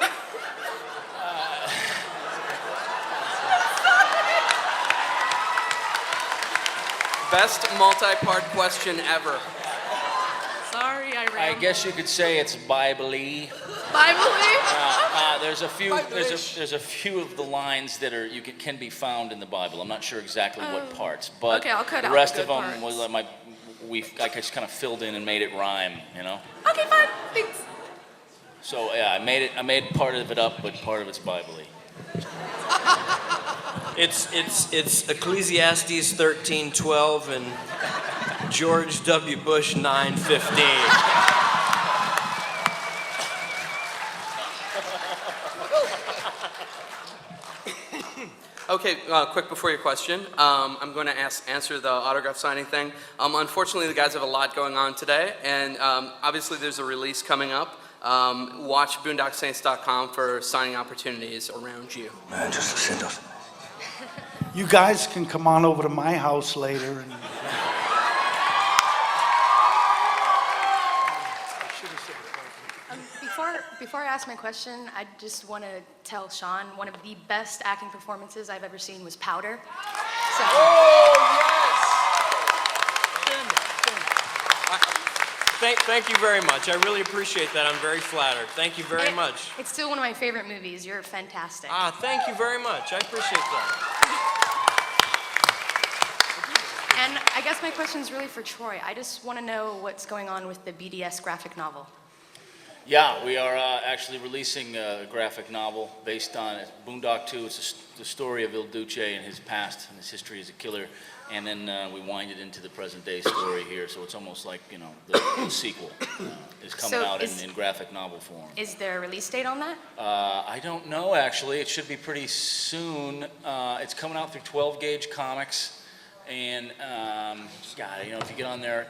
Best multi-part question ever. Sorry, I ran. I guess you could say it's Bible-y. Bible-y? There's a few of the lines that can be found in the Bible. I'm not sure exactly what parts, but okay, I'll cut the out rest the of good them parts. I just kind of filled in and made it rhyme, you know. Okay, fine. Thanks. So yeah, I made part of it up, but part of it's Bible-y. It's Ecclesiastes 13:12 and George W. Bush 9:15. Okay, quick before your question, I'm going to answer the autograph signing thing. Unfortunately, the guys have a lot going on today, and obviously there's a release coming up. Watch boondocksaints.com for signing opportunities around you. Man, just listen to us. You guys can come on over to my house later and Before I ask my question, I just want to tell Sean one of the best acting performances I've ever seen was Powder. So, Thank you very much. I really appreciate that. I'm very flattered. Thank you very much. it's still one of my favorite movies. You're fantastic. Thank you very much. I appreciate that. And I guess my question is really for Troy. I just want to know what's going on with the BDS graphic novel. Yeah, we are actually releasing a graphic novel based on Boondock 2. It's the story of Il Duce and his past and his history as a killer. And then we wind it into the present day story here. So it's almost like, you know, the sequel is coming out in graphic novel form. Is there a release date on that? I don't know, actually. It should be pretty soon. It's coming out through 12 Gauge Comics. And, God, you know, if you get on there,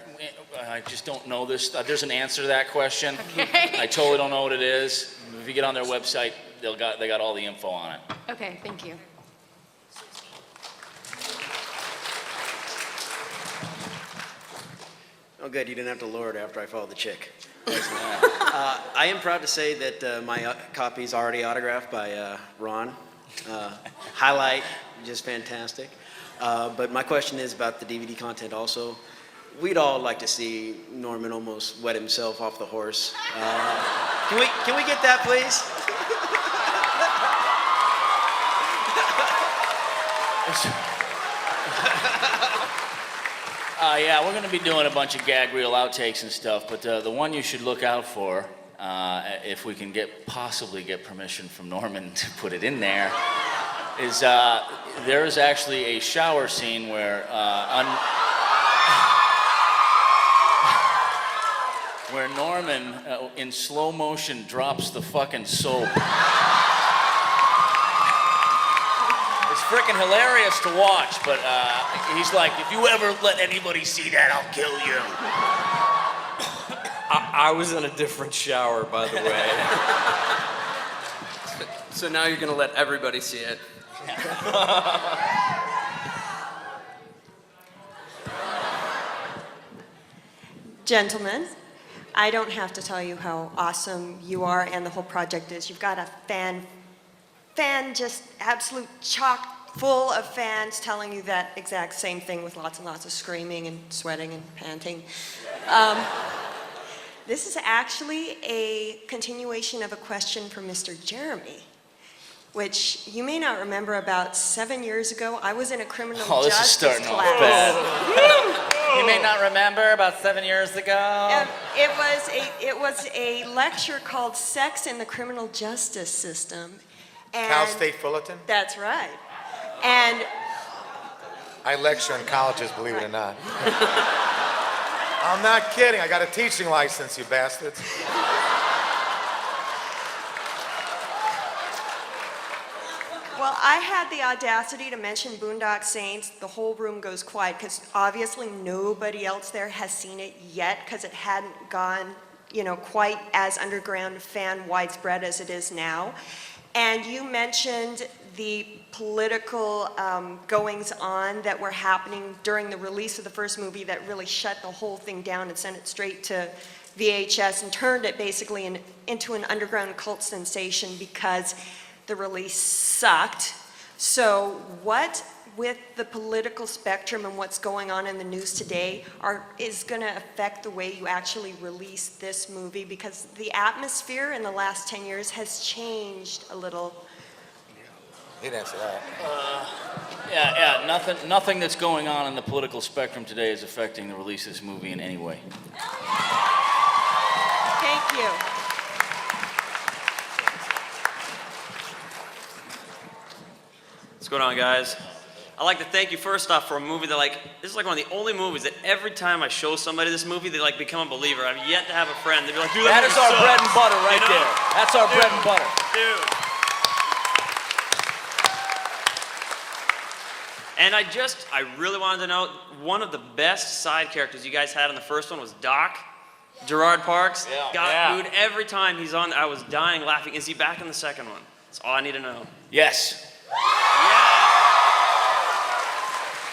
I just don't know this. There's an answer to that question. Okay. I totally don't know what it is. If you get on their website, they got all the info on it. Okay, thank you. Oh, good. You didn't have to lower it after I followed the chick. I am proud to say that my copy is already autographed by Ron. Highlight, just fantastic. But my question is about the DVD content also. We'd all like to see Norman almost wet himself off the horse. Can we get that, please? Yeah, we're going to be doing a bunch of gag reel outtakes and stuff, but the one you should look out for, if we can possibly get permission from Norman to put it in there, is there is actually a shower scene where where Norman in slow motion drops the fucking soap. It's freaking hilarious to watch, but he's like, if you ever let anybody see that, I'll kill you. I was in a different shower, by the way. So now you're going to let everybody see it. Gentlemen, I don't have to tell you how awesome you are and the whole project is. You've got a fan just absolute chock full of fans telling you that exact same thing with lots and lots of screaming and sweating and panting. This is actually a continuation of a question from Mr. Jeremy, which you may not remember. About 7 years ago, I was in a criminal justice class. This is starting off bad. You may not remember, about 7 years ago. It was a lecture called Sex in the Criminal Justice System. And Cal State Fullerton? That's right. And I lecture in colleges, believe it or not. I'm not kidding. I got a teaching license, you bastards. well, I had the audacity to mention Boondock Saints. The whole room goes quiet because obviously nobody else there has seen it yet because it hadn't gone, you know, quite as underground fan widespread as it is now. And you mentioned the political goings-on that were happening during the release of the first movie that really shut the whole thing down and sent it straight to VHS and turned it basically into an underground cult sensation because the release sucked. So what, with the political spectrum and what's going on in the news today, is going to affect the way you actually release this movie? Because the atmosphere in the last 10 years has changed a little. He'd answer that. Yeah, nothing that's going on in the political spectrum today is affecting the release of this movie in any way. Thank you. What's going on, guys? I'd like to thank you first off for a movie that, like, this is like one of the only movies that every time I show somebody this movie, they like become a believer. I've yet to have a friend. They'd be like, dude, that is our bread and butter right there. That's our bread and butter. Dude. And I really wanted to know, one of the best side characters you guys had in the first one was Doc, Gerard Parks. Yeah. Dude, every time he's on, I was dying laughing. Is he back in the second one? That's all I need to know. Yes.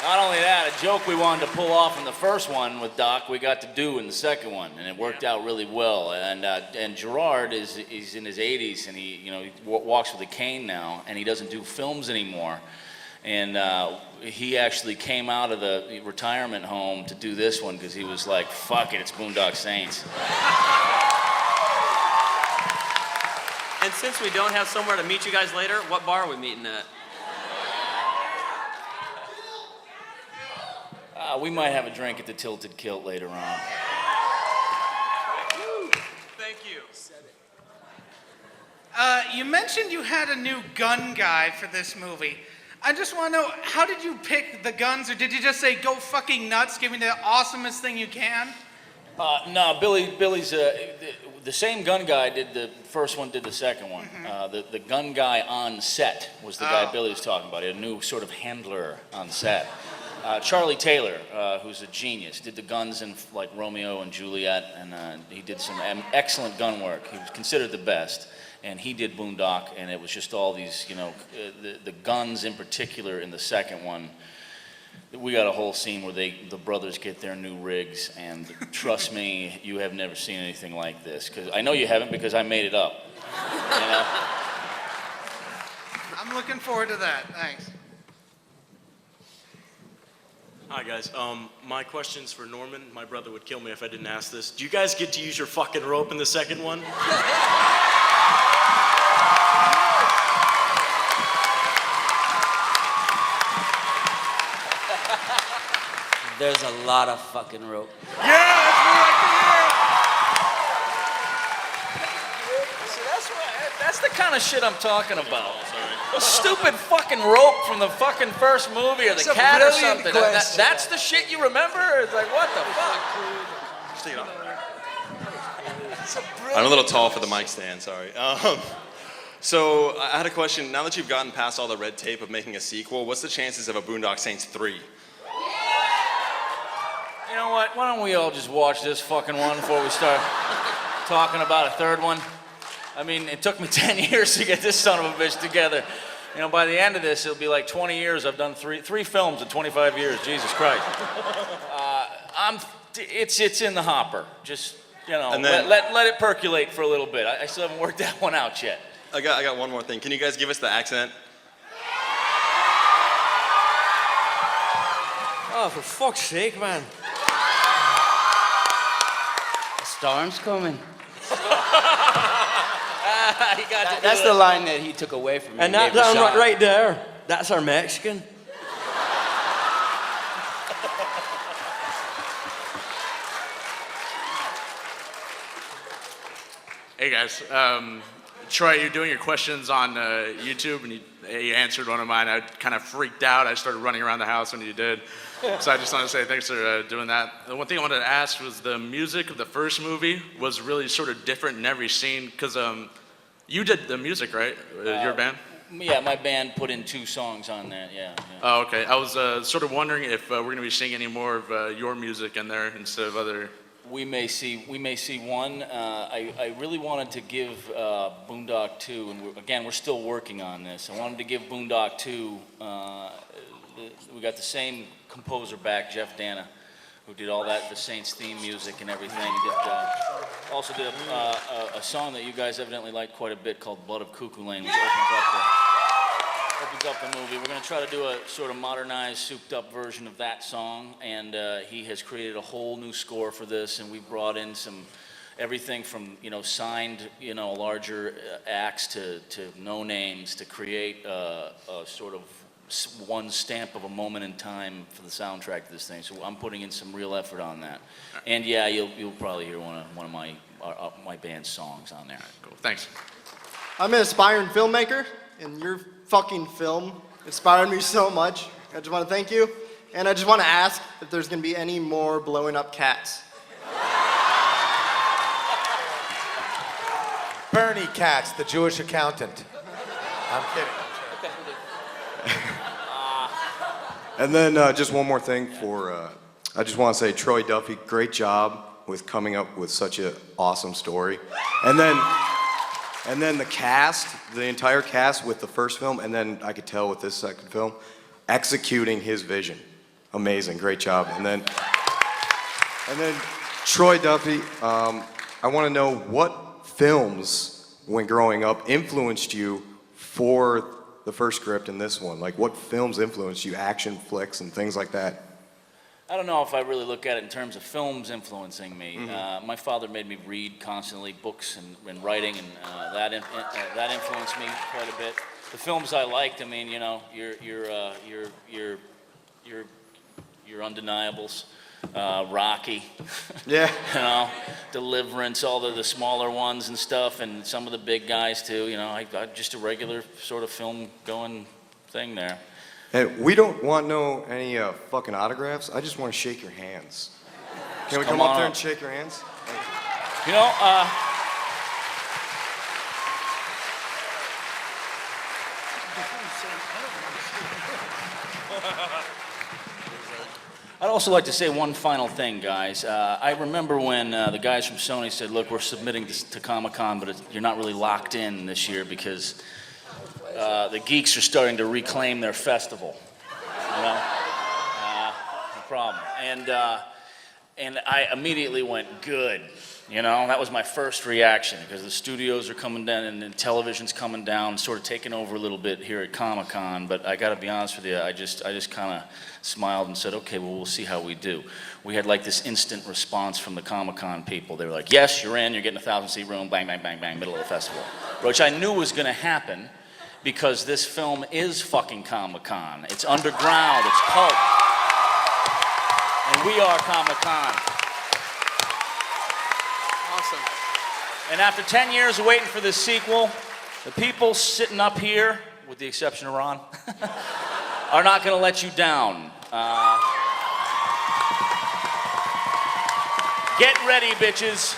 Not only that, had a joke we wanted to pull off in the first one with Doc, we got to do in the second one, and it worked out really well. And Gerard he's in his 80s, and he walks with a cane now, and he doesn't do films anymore. And he actually came out of the retirement home to do this one because he was like, "Fuck it, it's Boondock Saints." And since we don't have somewhere to meet you guys later, what bar are we meeting at? We might have a drink at the Tilted Kilt later on. Thank you. You mentioned you had a new gun guy for this movie. I just want to know, how did you pick the guns, or did you just say, go fucking nuts, give me the awesomest thing you can? No, Billy's the same gun guy did the first one, did the second one. The gun guy on set was the guy Billy was talking about. He had a new sort of handler on set. Charlie Taylor, who's a genius, did the guns in like Romeo and Juliet, and he did some excellent gun work. He was considered the best, and he did Boondock, and it was just all these, the guns in particular in the second one. We got a whole scene where the brothers get their new rigs, and trust me, you have never seen anything like this. Because I know you haven't, because I made it up. I'm looking forward to that. Thanks. Hi guys, my question's for Norman. My brother would kill me if I didn't ask this. Do you guys get to use your fucking rope in the second one? There's a lot of fucking rope. Yeah, that's what I See, that's the kind of shit I'm talking about. A stupid fucking rope from the fucking first movie, or the cat or something. That's the shit you remember? It's like, what the fuck? I'm a little tall for the mic stand, sorry. So I had a question. Now that you've gotten past all the red tape of making a sequel, what's the chances of a Boondock Saints 3? You know what? Why don't we all just watch this fucking one before we start talking about a third one? I mean, it took me 10 years to get this son of a bitch together. By the end of this, it'll be like 20 years. I've done three films in 25 years. Jesus Christ. It's in the hopper. Just, And then- let it percolate for a little bit. I still haven't worked that one out yet. I got one more thing. Can you guys give us the accent? Oh, for fuck's sake, man. The storm's coming. That's the line that he took away from me. And that right there, that's our Mexican. Hey guys, Troy, you're doing your questions on YouTube, and you answered one of mine. I kind of freaked out. I started running around the house when you did. So I just want to say thanks for doing that. The one thing I wanted to ask was the music of the first movie was really sort of different in every scene, because you did the music, right? Your band? Yeah, my band put in 2 songs on that, yeah. Oh, okay. I was sort of wondering if we're going to be seeing any more of your music in there instead of other... We may see one. I really wanted to give Boondock 2, and we're still working on this. I wanted to give Boondock 2, we got the same composer back, Jeff Dana, who did all that, the Saints theme music and everything. He also did a song that you guys evidently like quite a bit called Blood of Cuckoo Lane, which opens up the movie. We're going to try to do a sort of modernized, souped-up version of that song, and he has created a whole new score for this, and we brought in everything from, signed, larger acts to no names to create a sort of one stamp of a moment in time for the soundtrack to this thing. So I'm putting in some real effort on that. And yeah, you'll probably hear one of my band's songs on there. Cool, thanks. I'm an aspiring filmmaker, and your fucking film inspired me so much. I just want to thank you, and I just want to ask if there's going to be any more blowing up cats. Bernie Katz, the Jewish accountant. I'm kidding. And then just one more thing I just want to say, Troy Duffy, great job with coming up with such an awesome story. And then the cast, the entire cast with the first film, and then I could tell with this second film, executing his vision. amazing, great job. And then Troy Duffy, I want to know what films, when growing up, influenced you for the first script and this one? Like, what films influenced you, action flicks and things like that? I don't know if I really look at it in terms of films influencing me. My father made me read constantly books and writing, and that influenced me quite a bit. The films I liked, I mean, you know, your undeniables, Rocky, yeah, you know, Deliverance, all the smaller ones and stuff, and some of the big guys too. You know, I just a regular sort of film going thing there. And we don't want any fucking autographs. I just want to shake your hands. Can we come up there and shake your hands? You know, I'd also like to say one final thing, guys. I remember when the guys from Sony said, look, we're submitting to Comic-Con, but you're not really locked in this year because the geeks are starting to reclaim their festival, you know? No problem. And I immediately went, good. You know, that was my first reaction because the studios are coming down and television's coming down, sort of taking over a little bit here at Comic-Con. But I got to be honest with you, I just kind of smiled and said, okay, well, we'll see how we do. We had like this instant response from the Comic-Con people. They were like, yes, you're in, you're getting a 1,000-seat room, bang, bang, bang, bang, middle of the festival, which I knew was going to happen because this film is fucking Comic-Con. It's underground, it's cult, and we are Comic-Con. Awesome. And after 10 years of waiting for this sequel, the people sitting up here, with the exception of Ron, are not going to let you down. Get ready, bitches.